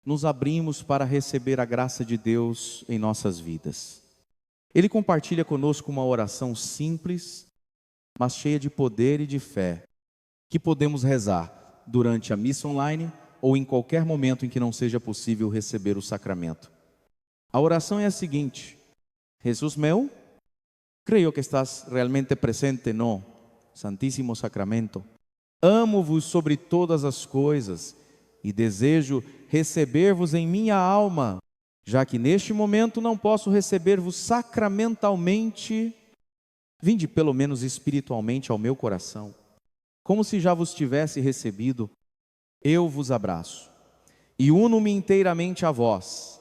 nos abrimos para receber a graça de Deus em nossas vidas. Ele compartilha conosco uma oração simples, mas cheia de poder e de fé, que podemos rezar durante a missa online ou em qualquer momento em que não seja possível receber o sacramento. A oração é a seguinte: Jesus meu, creio que estás realmente presente no Santíssimo Sacramento. Amo-vos sobre todas as coisas e desejo receber-vos em minha alma, já que neste momento não posso receber-vos sacramentalmente. Vinde pelo menos espiritualmente ao meu coração. Como se já vos tivesse recebido, eu vos abraço e uno-me inteiramente a vós.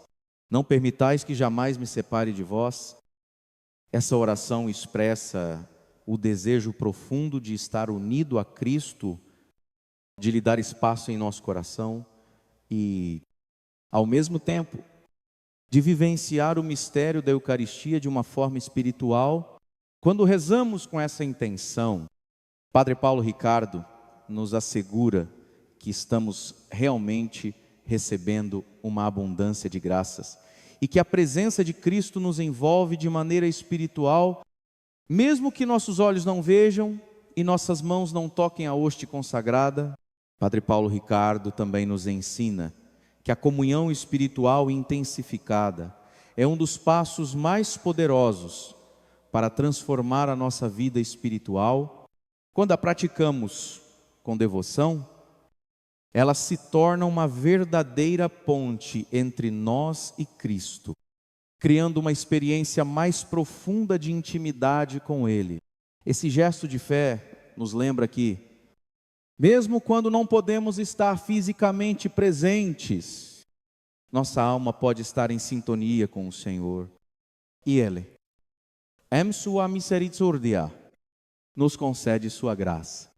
Não permitais que jamais me separe de vós. Essa oração expressa o desejo profundo de estar unido a Cristo, de lhe dar espaço em nosso coração e, ao mesmo tempo, de vivenciar o mistério da Eucaristia de uma forma espiritual. Quando rezamos com essa intenção, Padre Paulo Ricardo nos assegura que estamos realmente recebendo uma abundância de graças e que a presença de Cristo nos envolve de maneira espiritual, mesmo que nossos olhos não vejam e nossas mãos não toquem a hoste consagrada. Padre Paulo Ricardo também nos ensina que a comunhão espiritual intensificada é um dos passos mais poderosos para transformar a nossa vida espiritual. Quando a praticamos com devoção, ela se torna uma verdadeira ponte entre nós e Cristo, criando uma experiência mais profunda de intimidade com Ele. Esse gesto de fé nos lembra que, mesmo quando não podemos estar fisicamente presentes, nossa alma pode estar em sintonia com o Senhor. E Ele, em sua misericórdia, nos concede sua graça.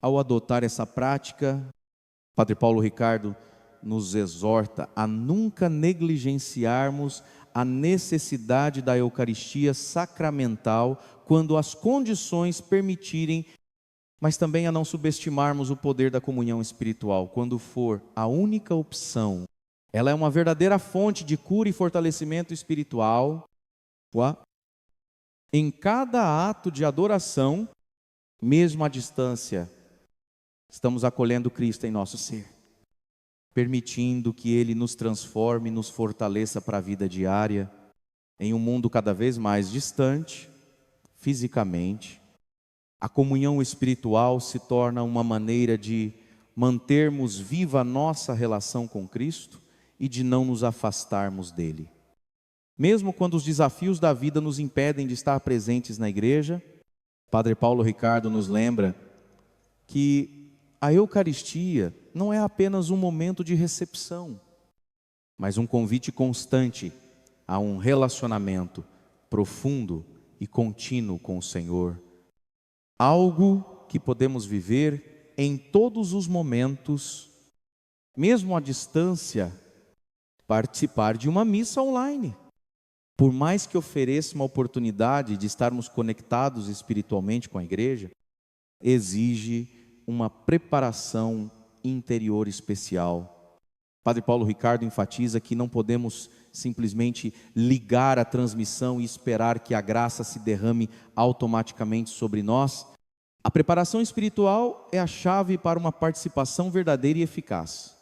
Ao adotar essa prática, Padre Paulo Ricardo nos exorta a nunca negligenciarmos a necessidade da Eucaristia sacramental quando as condições permitirem, mas também a não subestimarmos o poder da comunhão espiritual, quando for a única opção. Ela é uma verdadeira fonte de cura e fortalecimento espiritual. Em cada ato de adoração, mesmo à distância, estamos acolhendo Cristo em nosso ser, permitindo que Ele nos transforme, nos fortaleça para a vida diária, em um mundo cada vez mais distante, fisicamente. A comunhão espiritual se torna uma maneira de mantermos viva a nossa relação com Cristo e de não nos afastarmos dele. Mesmo quando os desafios da vida nos impedem de estar presentes na igreja, Padre Paulo Ricardo nos lembra que a Eucaristia não é apenas um momento de recepção, mas um convite constante a um relacionamento profundo e contínuo com o Senhor. Algo que podemos viver em todos os momentos, mesmo à distância, participar de uma missa online. Por mais que ofereça uma oportunidade de estarmos conectados espiritualmente com a igreja, exige uma preparação interior especial. Padre Paulo Ricardo enfatiza que não podemos simplesmente ligar a transmissão e esperar que a graça se derrame automaticamente sobre nós. A preparação espiritual é a chave para uma participação verdadeira e eficaz.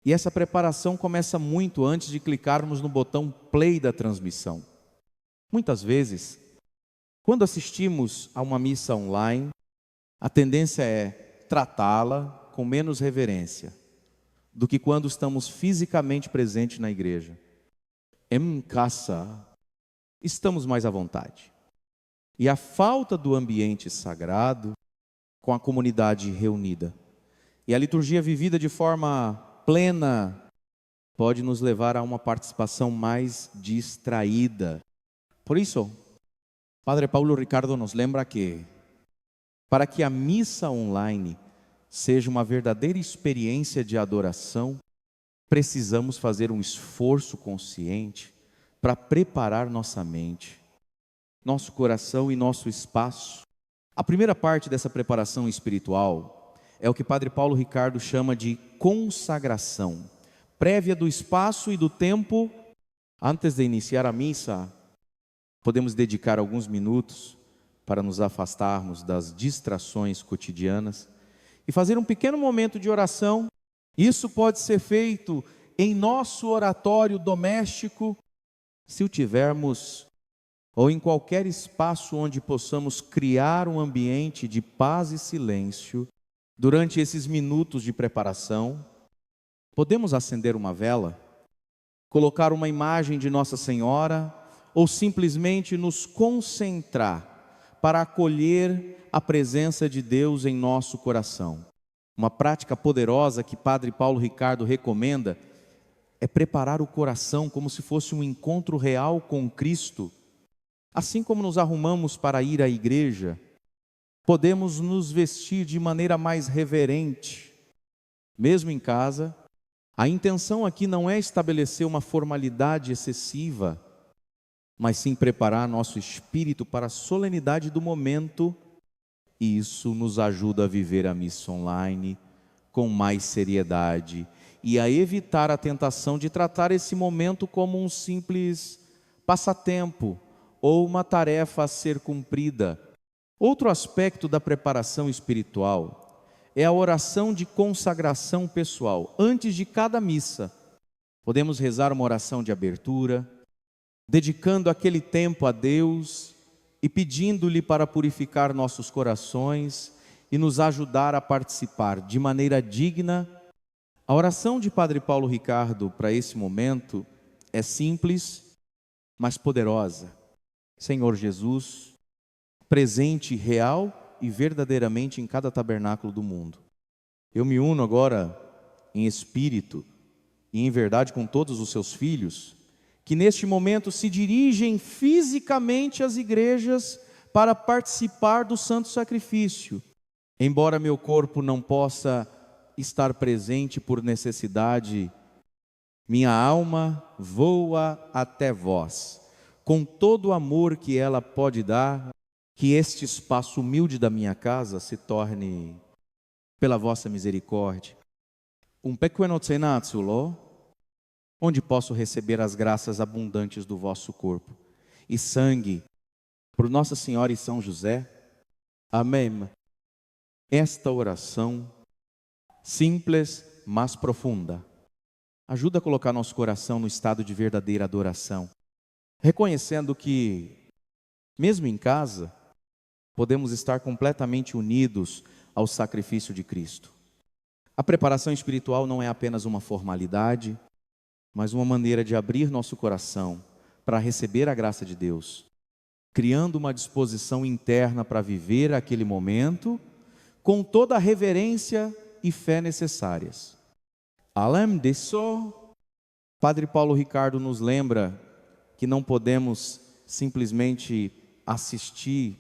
E essa preparação começa muito antes de clicarmos no botão play da transmissão. Muitas vezes, quando assistimos a uma missa online, a tendência é tratá-la com menos reverência do que quando estamos fisicamente presentes na igreja. Em casa, estamos mais à vontade. E a falta do ambiente sagrado com a comunidade reunida e a liturgia vivida de forma plena pode nos levar a uma participação mais distraída. Por isso, Padre Paulo Ricardo nos lembra que, para que a missa online seja uma verdadeira experiência de adoração, precisamos fazer um esforço consciente para preparar nossa mente, nosso coração e nosso espaço. A primeira parte dessa preparação espiritual é o que Padre Paulo Ricardo chama de consagração, prévia do espaço e do tempo. Antes de iniciar a missa, podemos dedicar alguns minutos para nos afastarmos das distrações cotidianas e fazer um pequeno momento de oração. Isso pode ser feito em nosso oratório doméstico, se o tivermos, ou em qualquer espaço onde possamos criar um ambiente de paz e silêncio. Durante esses minutos de preparação, podemos acender uma vela, colocar uma imagem de Nossa Senhora ou simplesmente nos concentrar para acolher a presença de Deus em nosso coração. Uma prática poderosa que Padre Paulo Ricardo recomenda é preparar o coração como se fosse um encontro real com Cristo. Assim como nos arrumamos para ir à igreja, podemos nos vestir de maneira mais reverente, mesmo em casa. A intenção aqui não é estabelecer uma formalidade excessiva, mas sim preparar nosso espírito para a solenidade do momento, e isso nos ajuda a viver a missa online com mais seriedade e a evitar a tentação de tratar esse momento como um simples passatempo ou uma tarefa a ser cumprida. Outro aspecto da preparação espiritual é a oração de consagração pessoal. Antes de cada missa, podemos rezar uma oração de abertura, dedicando aquele tempo a Deus e pedindo-lhe para purificar nossos corações e nos ajudar a participar de maneira digna. A oração de Padre Paulo Ricardo para esse momento é simples, mas poderosa. Senhor Jesus, presente real e verdadeiramente em cada tabernáculo do mundo. Eu me uno agora em espírito e em verdade com todos os seus filhos, que neste momento se dirigem fisicamente às igrejas para participar do santo sacrifício. Embora meu corpo não possa estar presente por necessidade, minha alma voa até vós, com todo o amor que ela pode dar, que este espaço humilde da minha casa se torne, pela vossa misericórdia, um pequeno cenáculo, onde posso receber as graças abundantes do vosso corpo e sangue, por Nossa Senhora e São José. Amém. Esta oração, simples, mas profunda, ajuda a colocar nosso coração no estado de verdadeira adoração, reconhecendo que, mesmo em casa, podemos estar completamente unidos ao sacrifício de Cristo. A preparação espiritual não é apenas uma formalidade, mas uma maneira de abrir nosso coração para receber a graça de Deus, criando uma disposição interna para viver aquele momento com toda a reverência e fé necessárias. Além disso, Padre Paulo Ricardo nos lembra que não podemos simplesmente assistir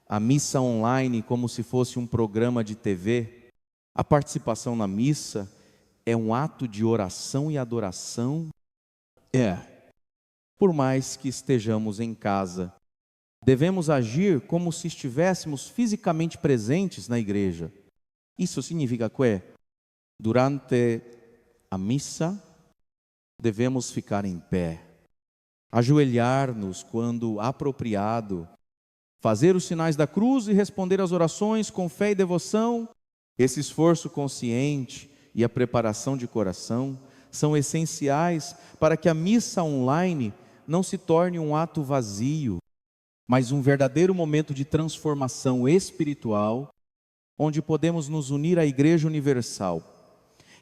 a missa online como se fosse um programa de TV. A participação na missa é um ato de oração e adoração. Por mais que estejamos em casa, devemos agir como se estivéssemos fisicamente presentes na igreja. Isso significa que, durante a missa, devemos ficar em pé, ajoelhar-nos quando apropriado, fazer os sinais da cruz e responder às orações com fé e devoção. Esse esforço consciente e a preparação de coração são essenciais para que a missa online não se torne um ato vazio, mas um verdadeiro momento de transformação espiritual, onde podemos nos unir à Igreja Universal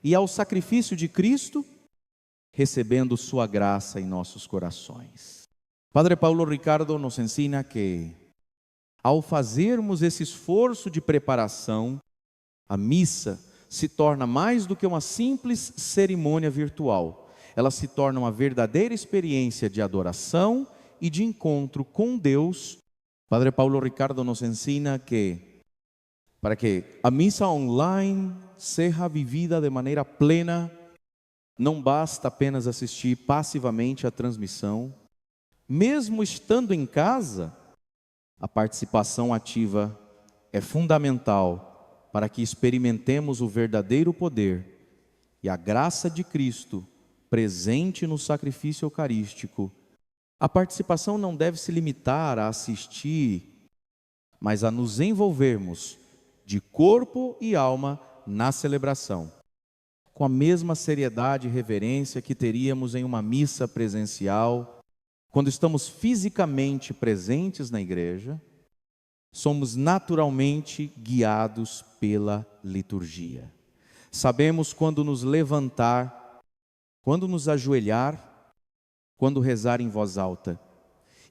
e ao sacrifício de Cristo, recebendo sua graça em nossos corações. Padre Paulo Ricardo nos ensina que, ao fazermos esse esforço de preparação, a missa se torna mais do que uma simples cerimônia virtual. Ela se torna uma verdadeira experiência de adoração e de encontro com Deus. Padre Paulo Ricardo nos ensina que, para que a missa online seja vivida de maneira plena, não basta apenas assistir passivamente à transmissão. Mesmo estando em casa, a participação ativa é fundamental para que experimentemos o verdadeiro poder e a graça de Cristo presente no sacrifício eucarístico. A participação não deve se limitar a assistir, mas a nos envolvermos de corpo e alma na celebração, com a mesma seriedade e reverência que teríamos em uma missa presencial. Quando estamos fisicamente presentes na igreja, somos naturalmente guiados pela liturgia. Sabemos quando nos levantar, quando nos ajoelhar, quando rezar em voz alta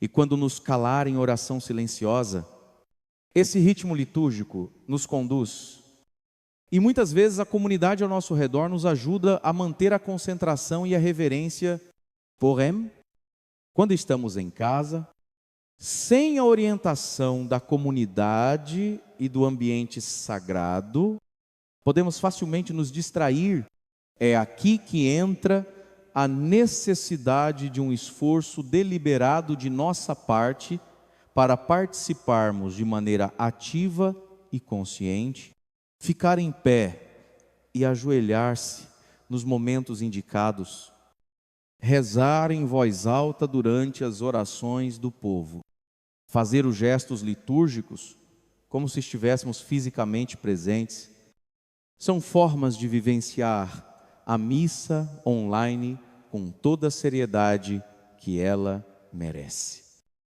e quando nos calar em oração silenciosa. Esse ritmo litúrgico nos conduz, e muitas vezes a comunidade ao nosso redor nos ajuda a manter a concentração e a reverência. Porém, quando estamos em casa, sem a orientação da comunidade e do ambiente sagrado, podemos facilmente nos distrair. É aqui que entra a necessidade de um esforço deliberado de nossa parte para participarmos de maneira ativa e consciente, ficar em pé e ajoelhar-se nos momentos indicados, rezar em voz alta durante as orações do povo, fazer os gestos litúrgicos como se estivéssemos fisicamente presentes. São formas de vivenciar a missa online com toda a seriedade que ela merece.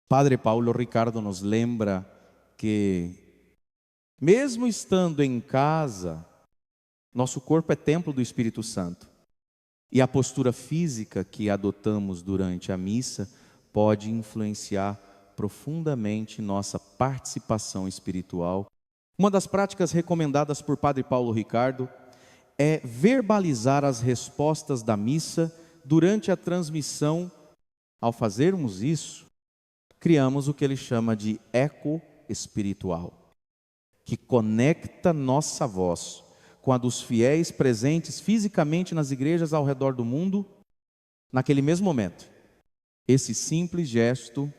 Padre Paulo Ricardo nos lembra que, mesmo estando em casa, nosso corpo é templo do Espírito Santo. E a postura física que adotamos durante a missa pode influenciar profundamente nossa participação espiritual. Uma das práticas recomendadas por Padre Paulo Ricardo é verbalizar as respostas da missa durante a transmissão. Ao fazermos isso, criamos o que ele chama de eco espiritual, que conecta nossa voz com a dos fiéis presentes fisicamente nas igrejas ao redor do mundo, naquele mesmo momento. Esse simples gesto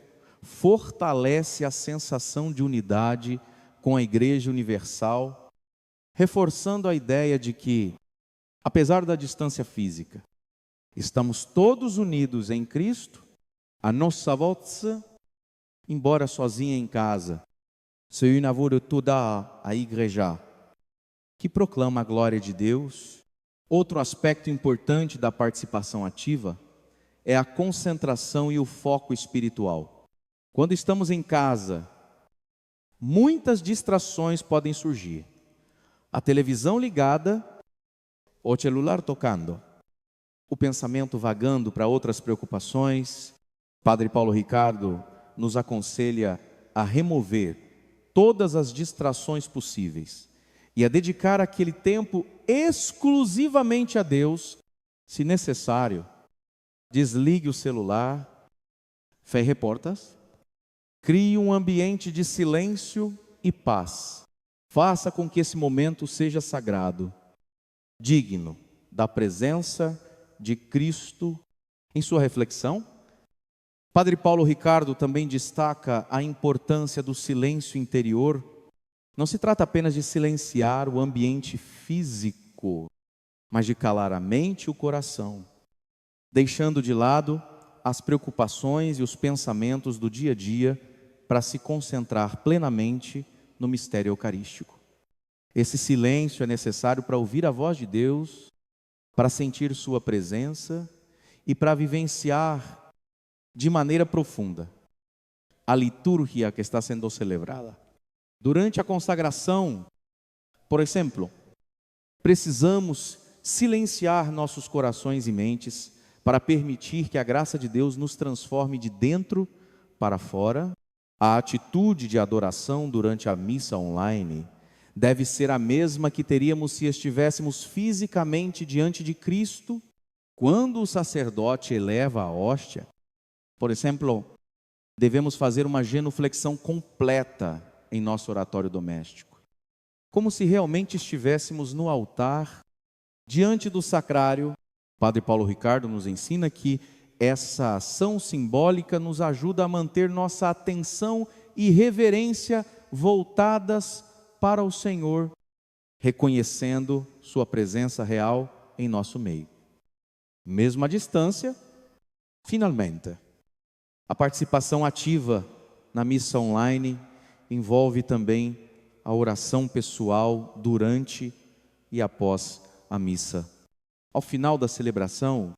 fortalece a sensação de unidade com a Igreja Universal, reforçando a ideia de que, apesar da distância física, estamos todos unidos em Cristo. A nossa voz, embora sozinha em casa, c'est une voix de toda a igreja, que proclama a glória de Deus. Outro aspecto importante da participação ativa é a concentração e o foco espiritual. Quando estamos em casa, muitas distrações podem surgir. A televisão ligada, o celular tocando, o pensamento vagando para outras preocupações. Padre Paulo Ricardo nos aconselha a remover todas as distrações possíveis e a dedicar aquele tempo exclusivamente a Deus. Se necessário, desligue o celular, feche portas, crie um ambiente de silêncio e paz. Faça com que esse momento seja sagrado, digno da presença de Cristo. Em sua reflexão, Padre Paulo Ricardo também destaca a importância do silêncio interior. Não se trata apenas de silenciar o ambiente físico, mas de calar a mente e o coração, deixando de lado as preocupações e os pensamentos do dia a dia para se concentrar plenamente no mistério eucarístico. Esse silêncio é necessário para ouvir a voz de Deus, para sentir sua presença e para vivenciar de maneira profunda a liturgia que está sendo celebrada. Durante a consagração, por exemplo, precisamos silenciar nossos corações e mentes para permitir que a graça de Deus nos transforme de dentro para fora. A atitude de adoração durante a missa online deve ser a mesma que teríamos se estivéssemos fisicamente diante de Cristo. Quando o sacerdote eleva a hóstia, por exemplo, devemos fazer uma genuflexão completa em nosso oratório doméstico, como se realmente estivéssemos no altar, diante do sacrário. Padre Paulo Ricardo nos ensina que essa ação simbólica nos ajuda a manter nossa atenção e reverência voltadas para o Senhor, reconhecendo sua presença real em nosso meio. Mesmo à distância, finalmente, a participação ativa na missa online envolve também a oração pessoal durante e após a missa. Ao final da celebração,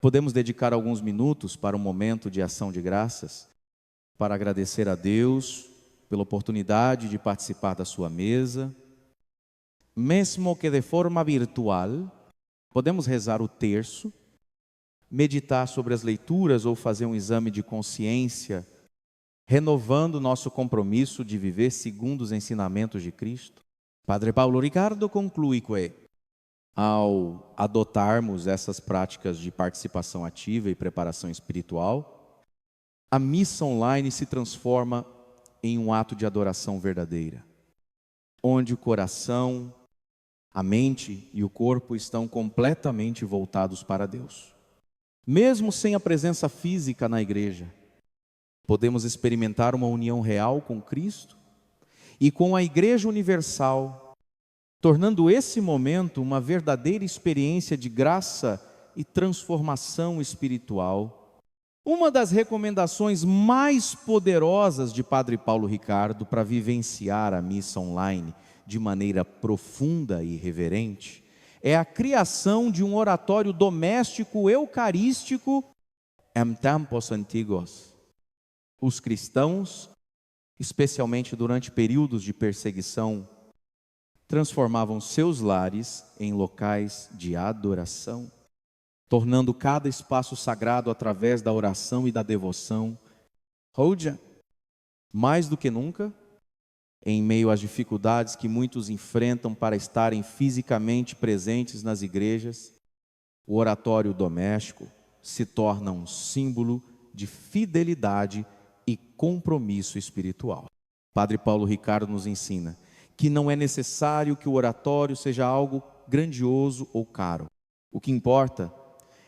podemos dedicar alguns minutos para um momento de ação de graças, para agradecer a Deus pela oportunidade de participar da sua mesa. Mesmo que de forma virtual, podemos rezar o terço, meditar sobre as leituras ou fazer um exame de consciência, renovando nosso compromisso de viver segundo os ensinamentos de Cristo. Padre Paulo Ricardo conclui que, ao adotarmos essas práticas de participação ativa e preparação espiritual, a missa online se transforma em um ato de adoração verdadeira, onde o coração, a mente e o corpo estão completamente voltados para Deus. Mesmo sem a presença física na igreja, podemos experimentar uma união real com Cristo e com a Igreja Universal, tornando esse momento uma verdadeira experiência de graça e transformação espiritual. Uma das recomendações mais poderosas de Padre Paulo Ricardo para vivenciar a missa online de maneira profunda e reverente é a criação de um oratório doméstico eucarístico em tempos antigos. Os cristãos, especialmente durante períodos de perseguição, transformavam seus lares em locais de adoração, tornando cada espaço sagrado através da oração e da devoção. Hoje, mais do que nunca, em meio às dificuldades que muitos enfrentam para estarem fisicamente presentes nas igrejas, o oratório doméstico se torna um símbolo de fidelidade e compromisso espiritual. Padre Paulo Ricardo nos ensina que não é necessário que o oratório seja algo grandioso ou caro. O que importa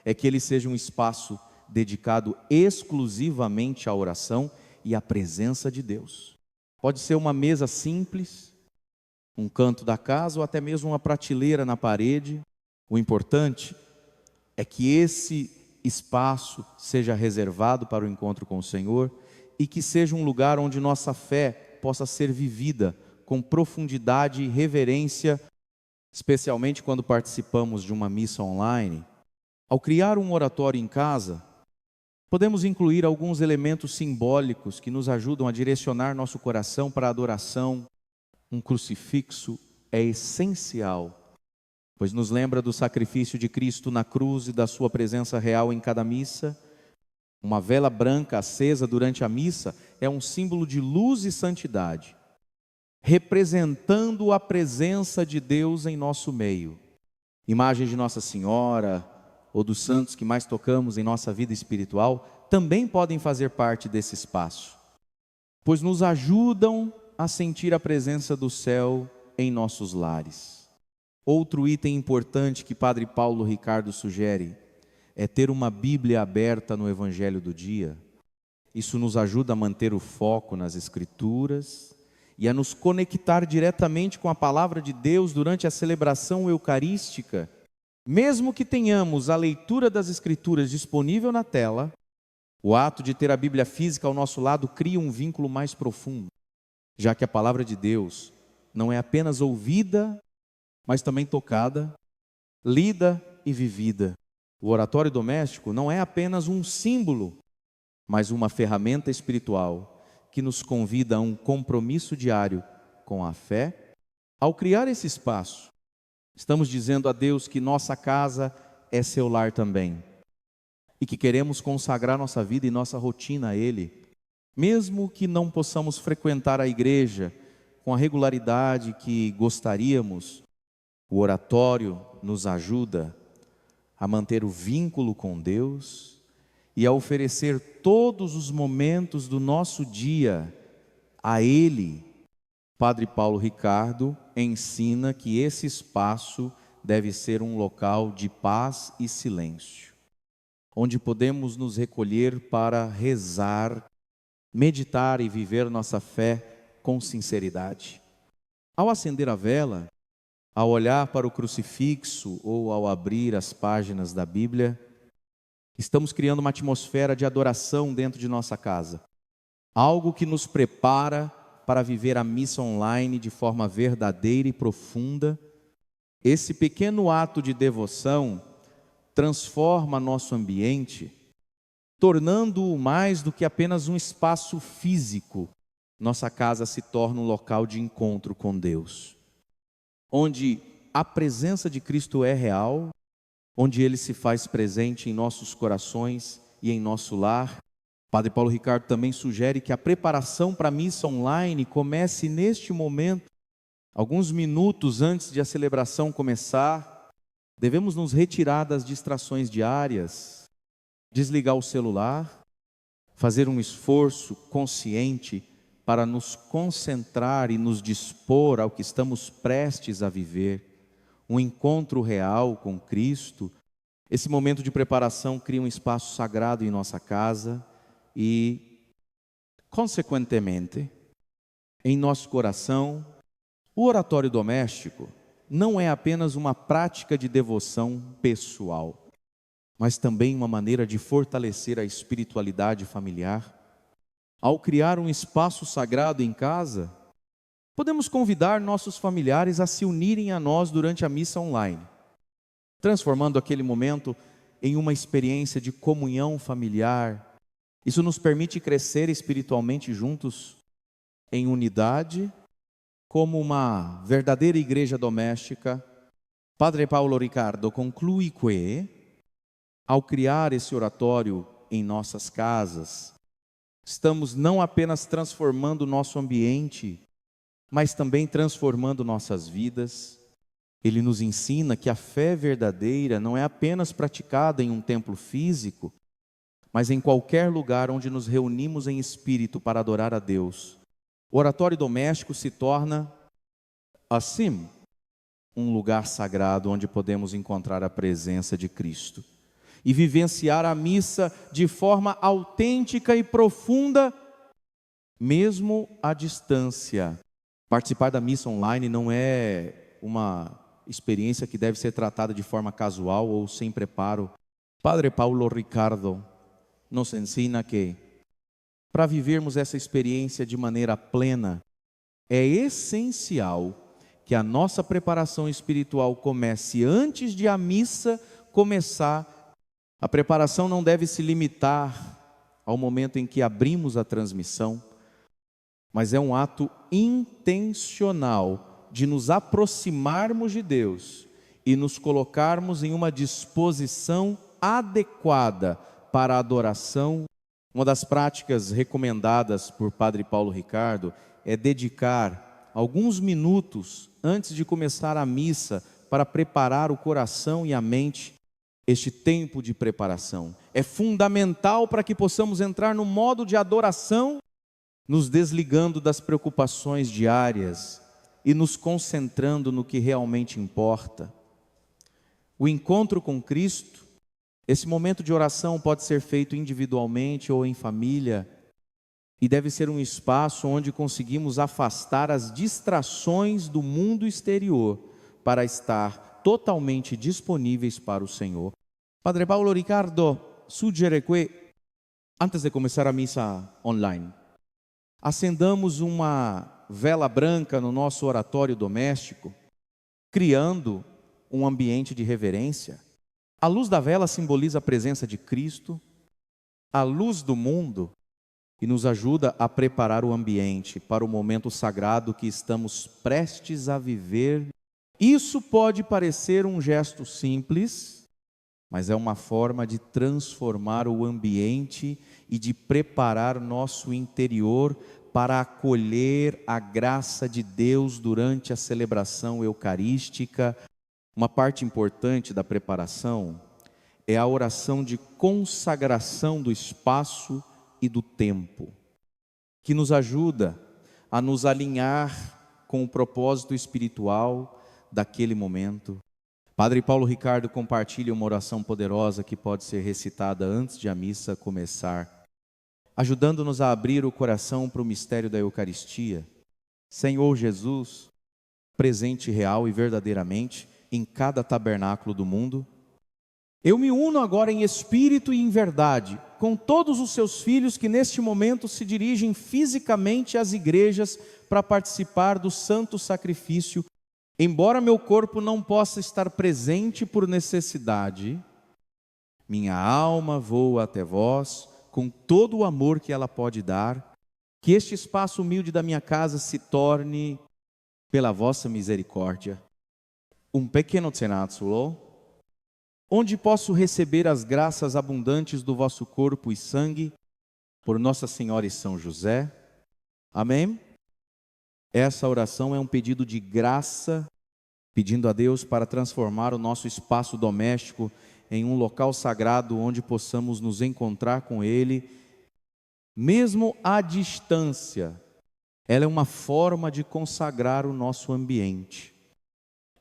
é que ele seja um espaço dedicado exclusivamente à oração e à presença de Deus. Pode ser uma mesa simples, um canto da casa ou até mesmo uma prateleira na parede. O importante é que esse espaço seja reservado para o encontro com o Senhor e que seja um lugar onde nossa fé possa ser vivida com profundidade e reverência, especialmente quando participamos de uma missa online. Ao criar um oratório em casa, podemos incluir alguns elementos simbólicos que nos ajudam a direcionar nosso coração para a adoração. Um crucifixo é essencial, pois nos lembra do sacrifício de Cristo na cruz e da sua presença real em cada missa. Uma vela branca acesa durante a missa é um símbolo de luz e santidade, representando a presença de Deus em nosso meio. Imagens de Nossa Senhora ou dos santos que mais tocamos em nossa vida espiritual também podem fazer parte desse espaço, pois nos ajudam a sentir a presença do céu em nossos lares. Outro item importante que Padre Paulo Ricardo sugere é ter uma Bíblia aberta no Evangelho do dia. Isso nos ajuda a manter o foco nas Escrituras e a nos conectar diretamente com a Palavra de Deus durante a celebração eucarística. Mesmo que tenhamos a leitura das Escrituras disponível na tela, o ato de ter a Bíblia física ao nosso lado cria um vínculo mais profundo, já que a Palavra de Deus não é apenas ouvida, mas também tocada, lida e vivida. O oratório doméstico não é apenas um símbolo, mas uma ferramenta espiritual que nos convida a um compromisso diário com a fé. Ao criar esse espaço, estamos dizendo a Deus que nossa casa é seu lar também e que queremos consagrar nossa vida e nossa rotina a Ele. Mesmo que não possamos frequentar a igreja com a regularidade que gostaríamos, o oratório nos ajuda a manter o vínculo com Deus e a oferecer todos os momentos do nosso dia a Ele. Padre Paulo Ricardo ensina que esse espaço deve ser um local de paz e silêncio, onde podemos nos recolher para rezar, meditar e viver nossa fé com sinceridade. Ao acender a vela, ao olhar para o crucifixo ou ao abrir as páginas da Bíblia, estamos criando uma atmosfera de adoração dentro de nossa casa. Algo que nos prepara para viver a missa online de forma verdadeira e profunda. Esse pequeno ato de devoção transforma nosso ambiente, tornando-o mais do que apenas um espaço físico. Nossa casa se torna um local de encontro com Deus, onde a presença de Cristo é real, onde Ele se faz presente em nossos corações e em nosso lar. Padre Paulo Ricardo também sugere que a preparação para a missa online comece neste momento, alguns minutos antes de a celebração começar. Devemos nos retirar das distrações diárias, desligar o celular, fazer um esforço consciente para nos concentrar e nos dispor ao que estamos prestes a viver, um encontro real com Cristo. Esse momento de preparação cria um espaço sagrado em nossa casa e, consequentemente, em nosso coração. O oratório doméstico não é apenas uma prática de devoção pessoal, mas também uma maneira de fortalecer a espiritualidade familiar. Ao criar um espaço sagrado em casa, podemos convidar nossos familiares a se unirem a nós durante a missa online, transformando aquele momento em uma experiência de comunhão familiar. Isso nos permite crescer espiritualmente juntos, em unidade, como uma verdadeira igreja doméstica. Padre Paulo Ricardo conclui que, ao criar esse oratório em nossas casas, estamos não apenas transformando o nosso ambiente, mas também transformando nossas vidas. Ele nos ensina que a fé verdadeira não é apenas praticada em um templo físico, mas em qualquer lugar onde nos reunimos em espírito para adorar a Deus. O oratório doméstico se torna assim, um lugar sagrado onde podemos encontrar a presença de Cristo e vivenciar a missa de forma autêntica e profunda, mesmo à distância. Participar da missa online não é uma experiência que deve ser tratada de forma casual ou sem preparo. Padre Paulo Ricardo nos ensina que, para vivermos essa experiência de maneira plena, é essencial que a nossa preparação espiritual comece antes de a missa começar. A preparação não deve se limitar ao momento em que abrimos a transmissão, mas é um ato intencional de nos aproximarmos de Deus e nos colocarmos em uma disposição adequada para a adoração. Uma das práticas recomendadas por Padre Paulo Ricardo é dedicar alguns minutos antes de começar a missa para preparar o coração e a mente. Este tempo de preparação é fundamental para que possamos entrar no modo de adoração, nos desligando das preocupações diárias e nos concentrando no que realmente importa. O encontro com Cristo, esse momento de oração pode ser feito individualmente ou em família, e deve ser um espaço onde conseguimos afastar as distrações do mundo exterior para estar totalmente disponíveis para o Senhor. Padre Paulo Ricardo sugere que, antes de começar a missa online, acendamos uma vela branca no nosso oratório doméstico, criando um ambiente de reverência. A luz da vela simboliza a presença de Cristo, a luz do mundo, e nos ajuda a preparar o ambiente para o momento sagrado que estamos prestes a viver. Isso pode parecer um gesto simples, mas é uma forma de transformar o ambiente e de preparar nosso interior para acolher a graça de Deus durante a celebração eucarística. Uma parte importante da preparação é a oração de consagração do espaço e do tempo, que nos ajuda a nos alinhar com o propósito espiritual daquele momento. Padre Paulo Ricardo compartilha uma oração poderosa que pode ser recitada antes de a missa começar, ajudando-nos a abrir o coração para o mistério da Eucaristia. Senhor Jesus, presente real e verdadeiramente em cada tabernáculo do mundo, eu me uno agora em espírito e em verdade com todos os seus filhos que neste momento se dirigem fisicamente às igrejas para participar do santo sacrifício. Embora meu corpo não possa estar presente por necessidade, minha alma voa até vós com todo o amor que ela pode dar. Que este espaço humilde da minha casa se torne, pela vossa misericórdia, um pequeno cenáculo onde posso receber as graças abundantes do vosso corpo e sangue, por Nossa Senhora e São José. Amém? Essa oração é um pedido de graça, pedindo a Deus para transformar o nosso espaço doméstico em um local sagrado onde possamos nos encontrar com Ele, mesmo à distância. Ela é uma forma de consagrar o nosso ambiente,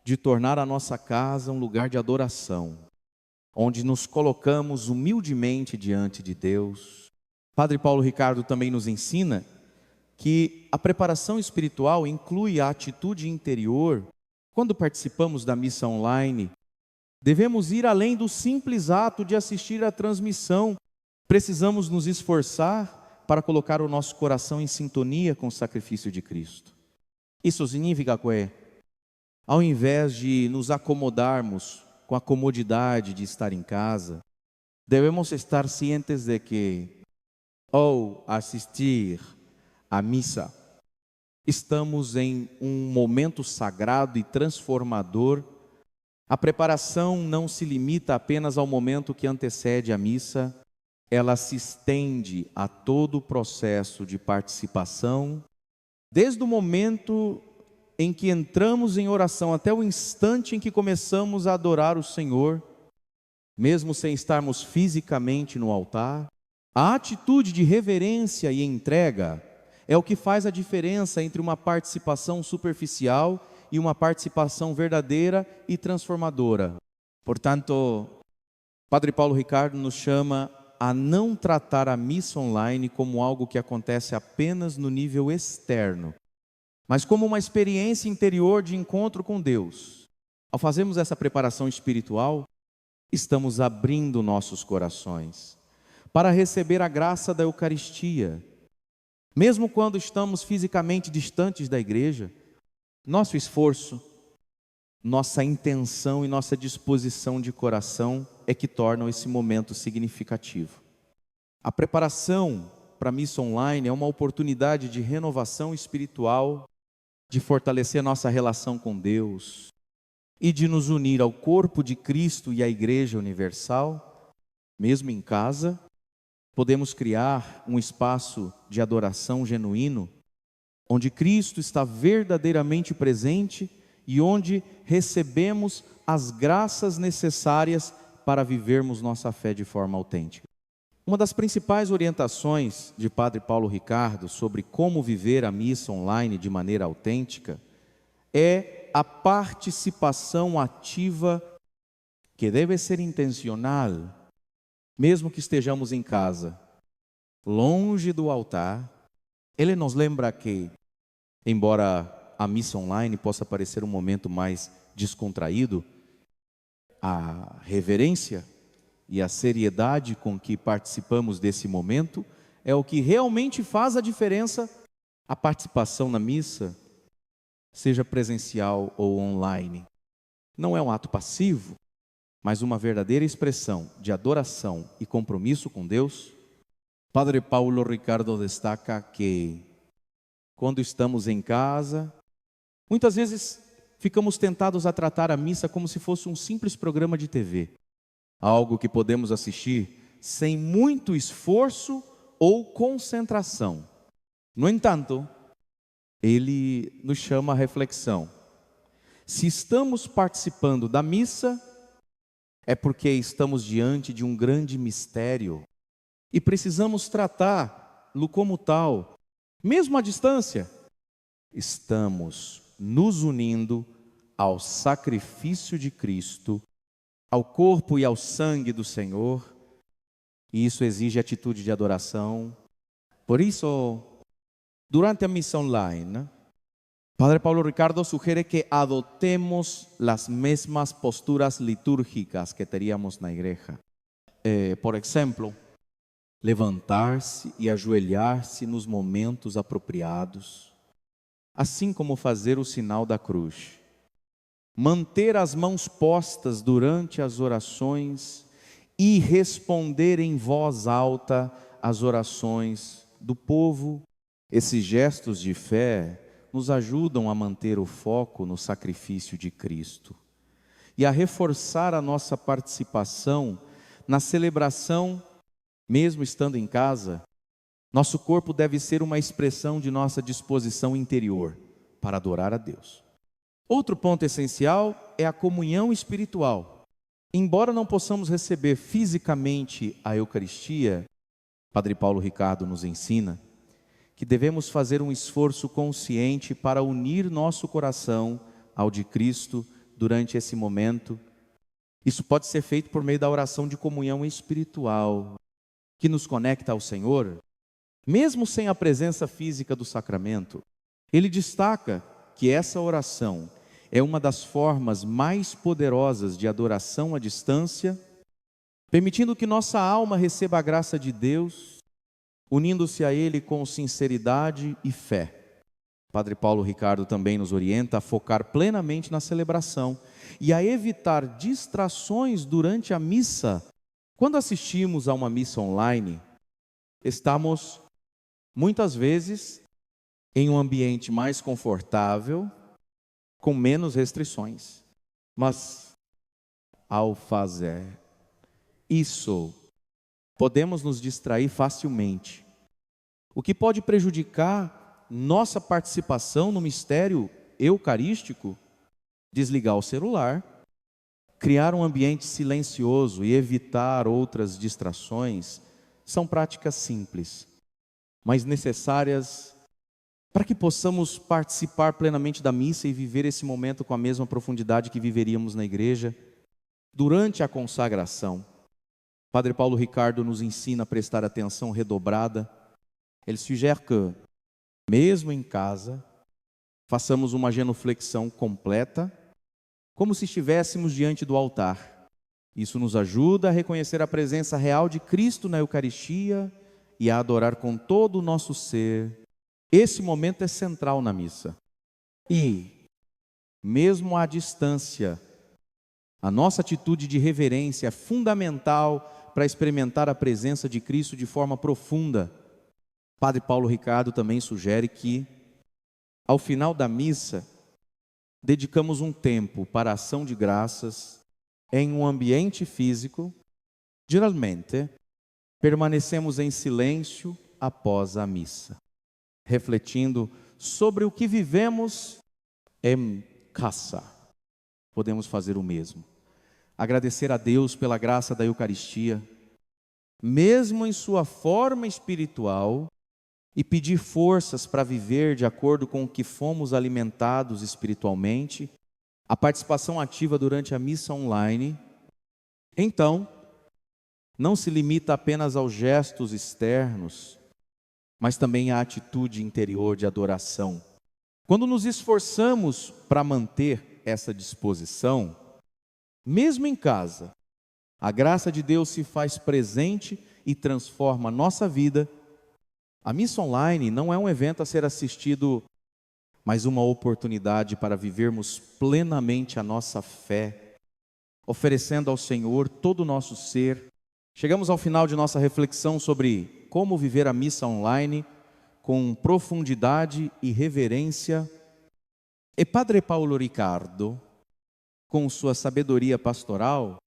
de tornar a nossa casa um lugar de adoração, onde nos colocamos humildemente diante de Deus. Padre Paulo Ricardo também nos ensina que a preparação espiritual inclui a atitude interior. Quando participamos da missa online, devemos ir além do simples ato de assistir à transmissão. Precisamos nos esforçar para colocar o nosso coração em sintonia com o sacrifício de Cristo. Isso significa que, ao invés de nos acomodarmos com a comodidade de estar em casa, devemos estar cientes de que, ao assistir à missa, estamos em um momento sagrado e transformador. A preparação não se limita apenas ao momento que antecede a missa, ela se estende a todo o processo de participação, desde o momento em que entramos em oração até o instante em que começamos a adorar o Senhor, mesmo sem estarmos fisicamente no altar. A atitude de reverência e entrega é o que faz a diferença entre uma participação superficial e uma participação verdadeira e transformadora. Portanto, Padre Paulo Ricardo nos chama a não tratar a missa online como algo que acontece apenas no nível externo, mas como uma experiência interior de encontro com Deus. Ao fazermos essa preparação espiritual, estamos abrindo nossos corações para receber a graça da Eucaristia. Mesmo quando estamos fisicamente distantes da igreja, nosso esforço, nossa intenção e nossa disposição de coração é que tornam esse momento significativo. A preparação para a missa online é uma oportunidade de renovação espiritual, de fortalecer nossa relação com Deus e de nos unir ao corpo de Cristo e à Igreja Universal. Mesmo em casa, podemos criar um espaço de adoração genuíno, onde Cristo está verdadeiramente presente e onde recebemos as graças necessárias para vivermos nossa fé de forma autêntica. Uma das principais orientações de Padre Paulo Ricardo sobre como viver a missa online de maneira autêntica é a participação ativa, que deve ser intencional, mesmo que estejamos em casa, longe do altar. Ele nos lembra que, embora a missa online possa parecer um momento mais descontraído, a reverência e a seriedade com que participamos desse momento é o que realmente faz a diferença. A participação na missa, seja presencial ou online, não é um ato passivo, mas uma verdadeira expressão de adoração e compromisso com Deus. Padre Paulo Ricardo destaca que, quando estamos em casa, muitas vezes ficamos tentados a tratar a missa como se fosse um simples programa de TV, algo que podemos assistir sem muito esforço ou concentração. No entanto, ele nos chama à reflexão. Se estamos participando da missa, é porque estamos diante de um grande mistério e precisamos tratá-lo como tal, mesmo à distância. Estamos nos unindo ao sacrifício de Cristo, ao corpo e ao sangue do Senhor, e isso exige atitude de adoração. Por isso, durante a missa online, Padre Paulo Ricardo sugiere que adotemos las mismas posturas litúrgicas que teríamos na igreja. Por exemplo, levantar-se e ajoelhar-se nos momentos apropriados, assim como fazer o sinal da cruz. Manter as mãos postas durante as orações e responder em voz alta às orações do povo. Esses gestos de fé nos ajudam a manter o foco no sacrifício de Cristo e a reforçar a nossa participação na celebração. Mesmo estando em casa, nosso corpo deve ser uma expressão de nossa disposição interior para adorar a Deus. Outro ponto essencial é a comunhão espiritual. Embora não possamos receber fisicamente a Eucaristia, Padre Paulo Ricardo nos ensina que devemos fazer um esforço consciente para unir nosso coração ao de Cristo durante esse momento. Isso pode ser feito por meio da oração de comunhão espiritual, que nos conecta ao Senhor, mesmo sem a presença física do sacramento. Ele destaca que essa oração é uma das formas mais poderosas de adoração à distância, permitindo que nossa alma receba a graça de Deus, unindo-se a Ele com sinceridade e fé. Padre Paulo Ricardo também nos orienta a focar plenamente na celebração e a evitar distrações durante a missa. Quando assistimos a uma missa online, estamos muitas vezes em um ambiente mais confortável, com menos restrições. Mas ao fazer isso, podemos nos distrair facilmente, o que pode prejudicar nossa participação no mistério eucarístico. Desligar o celular, criar um ambiente silencioso e evitar outras distrações são práticas simples, mas necessárias para que possamos participar plenamente da missa e viver esse momento com a mesma profundidade que viveríamos na igreja durante a consagração. Padre Paulo Ricardo nos ensina a prestar atenção redobrada. Ele sugere que, mesmo em casa, façamos uma genuflexão completa, como se estivéssemos diante do altar. Isso nos ajuda a reconhecer a presença real de Cristo na Eucaristia e a adorar com todo o nosso ser. Esse momento é central na missa. E, mesmo à distância, a nossa atitude de reverência é fundamental para experimentar a presença de Cristo de forma profunda. Padre Paulo Ricardo também sugere que, ao final da missa, dedicamos um tempo para a ação de graças em um ambiente físico. Geralmente, permanecemos em silêncio após a missa, refletindo sobre o que vivemos em casa. Podemos fazer o mesmo. Agradecer a Deus pela graça da Eucaristia, mesmo em sua forma espiritual, e pedir forças para viver de acordo com o que fomos alimentados espiritualmente, a participação ativa durante a missa online. Então, não se limita apenas aos gestos externos, mas também à atitude interior de adoração. Quando nos esforçamos para manter essa disposição, mesmo em casa, a graça de Deus se faz presente e transforma a nossa vida. A missa online não é um evento a ser assistido, mas uma oportunidade para vivermos plenamente a nossa fé, oferecendo ao Senhor todo o nosso ser. Chegamos ao final de nossa reflexão sobre como viver a missa online com profundidade e reverência. E Padre Paulo Ricardo, com sua sabedoria pastoral,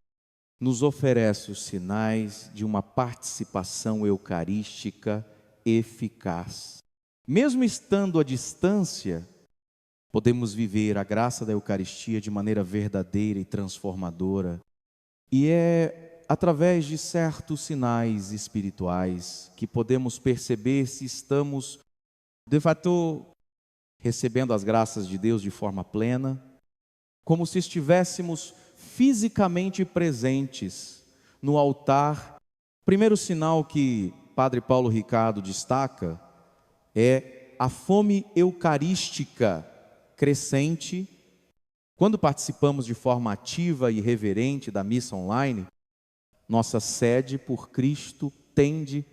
nos oferece os sinais de uma participação eucarística eficaz. Mesmo estando à distância, podemos viver a graça da Eucaristia de maneira verdadeira e transformadora. E é através de certos sinais espirituais que podemos perceber se estamos, de fato, recebendo as graças de Deus de forma plena, como se estivéssemos fisicamente presentes no altar. Primeiro sinal que Padre Paulo Ricardo destaca é a fome eucarística crescente. Quando participamos de forma ativa e reverente da missa online, nossa sede por Cristo tende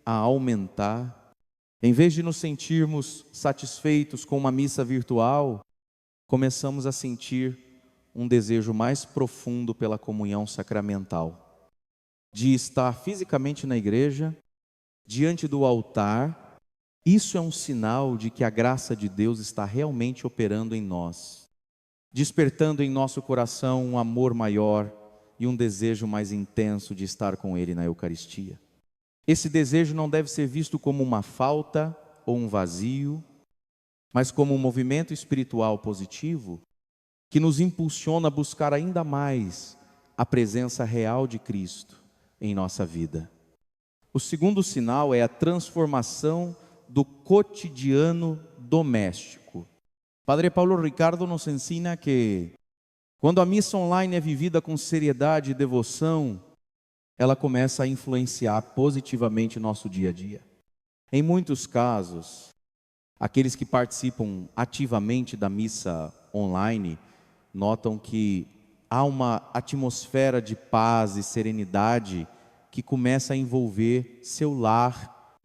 a aumentar. Em vez de nos sentirmos satisfeitos com uma missa virtual, começamos a sentir um desejo mais profundo pela comunhão sacramental, de estar fisicamente na igreja, diante do altar. Isso é um sinal de que a graça de Deus está realmente operando em nós, despertando em nosso coração um amor maior e um desejo mais intenso de estar com Ele na Eucaristia. Esse desejo não deve ser visto como uma falta ou um vazio, mas como um movimento espiritual positivo que nos impulsiona a buscar ainda mais a presença real de Cristo em nossa vida. O segundo sinal é a transformação do cotidiano doméstico. Padre Paulo Ricardo nos ensina que, quando a missa online é vivida com seriedade e devoção, ela começa a influenciar positivamente nosso dia a dia. Em muitos casos, aqueles que participam ativamente da missa online notam que há uma atmosfera de paz e serenidade que começa a envolver seu lar.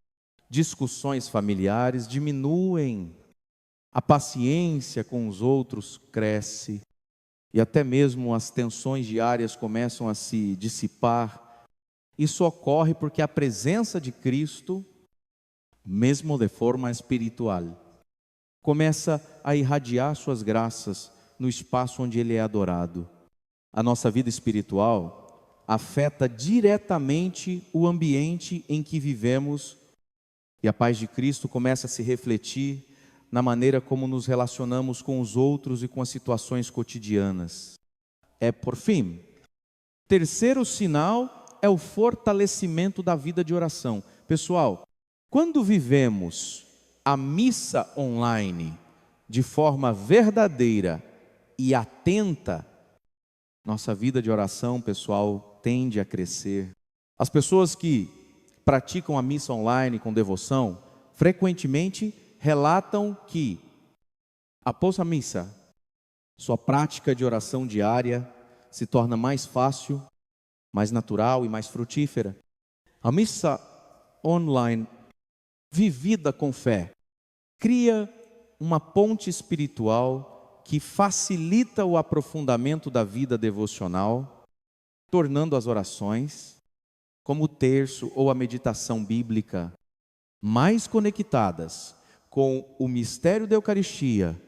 Discussões familiares diminuem, a paciência com os outros cresce, e até mesmo as tensões diárias começam a se dissipar. Isso ocorre porque a presença de Cristo, mesmo de forma espiritual, começa a irradiar suas graças no espaço onde Ele é adorado. A nossa vida espiritual afeta diretamente o ambiente em que vivemos, e a paz de Cristo começa a se refletir na maneira como nos relacionamos com os outros e com as situações cotidianas. Por fim, terceiro sinal é o fortalecimento da vida de oração. Pessoal, quando vivemos a missa online de forma verdadeira e atenta, nossa vida de oração, pessoal, tende a crescer. As pessoas que praticam a missa online com devoção, frequentemente relatam que, após a missa, sua prática de oração diária se torna mais fácil, mais natural e mais frutífera. A missa online, vivida com fé, cria uma ponte espiritual que facilita o aprofundamento da vida devocional, tornando as orações, como o terço ou a meditação bíblica, mais conectadas com o mistério da Eucaristia.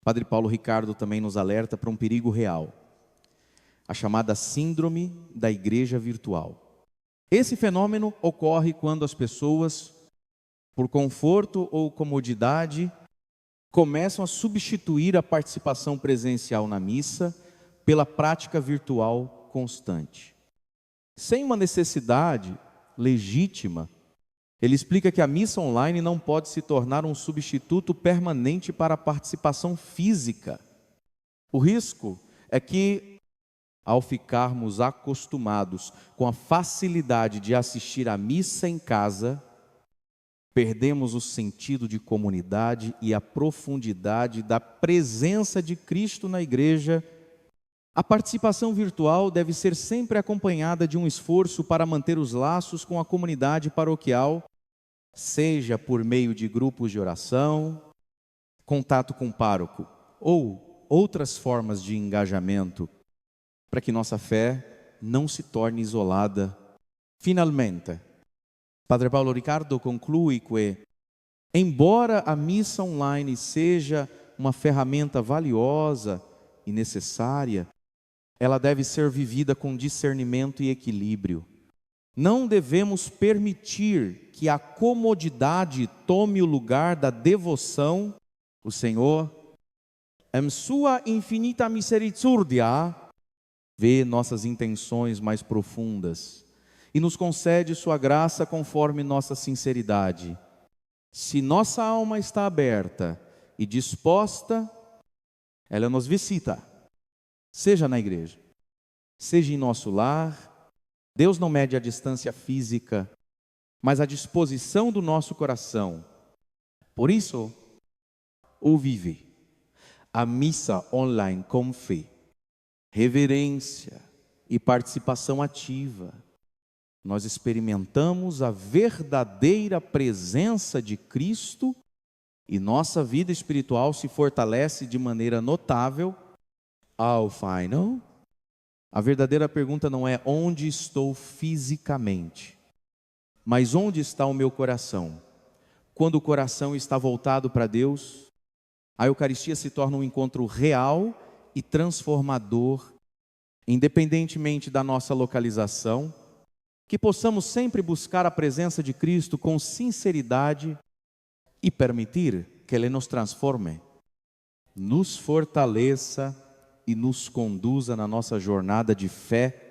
Padre Paulo Ricardo também nos alerta para um perigo real, a chamada síndrome da igreja virtual. Esse fenômeno ocorre quando as pessoas, por conforto ou comodidade, começam a substituir a participação presencial na missa pela prática virtual constante. Sem uma necessidade legítima, ele explica que a missa online não pode se tornar um substituto permanente para a participação física. O risco é que, ao ficarmos acostumados com a facilidade de assistir à missa em casa, perdemos o sentido de comunidade e a profundidade da presença de Cristo na igreja. A participação virtual deve ser sempre acompanhada de um esforço para manter os laços com a comunidade paroquial, seja por meio de grupos de oração, contato com o pároco ou outras formas de engajamento, para que nossa fé não se torne isolada. Finalmente, Padre Paulo Ricardo conclui que, embora a missa online seja uma ferramenta valiosa e necessária, ela deve ser vivida com discernimento e equilíbrio. Não devemos permitir que a comodidade tome o lugar da devoção. O Senhor, em sua infinita misericórdia, vê nossas intenções mais profundas e nos concede sua graça conforme nossa sinceridade. Se nossa alma está aberta e disposta, ela nos visita, seja na igreja, seja em nosso lar. Deus não mede a distância física, mas a disposição do nosso coração. Por isso, o vive a missa online com fé, reverência e participação ativa. Nós experimentamos a verdadeira presença de Cristo e nossa vida espiritual se fortalece de maneira notável. Ao final, a verdadeira pergunta não é onde estou fisicamente, mas onde está o meu coração. Quando o coração está voltado para Deus, a Eucaristia se torna um encontro real e transformador, independentemente da nossa localização. Que possamos sempre buscar a presença de Cristo com sinceridade e permitir que Ele nos transforme, nos fortaleça e nos conduza na nossa jornada de fé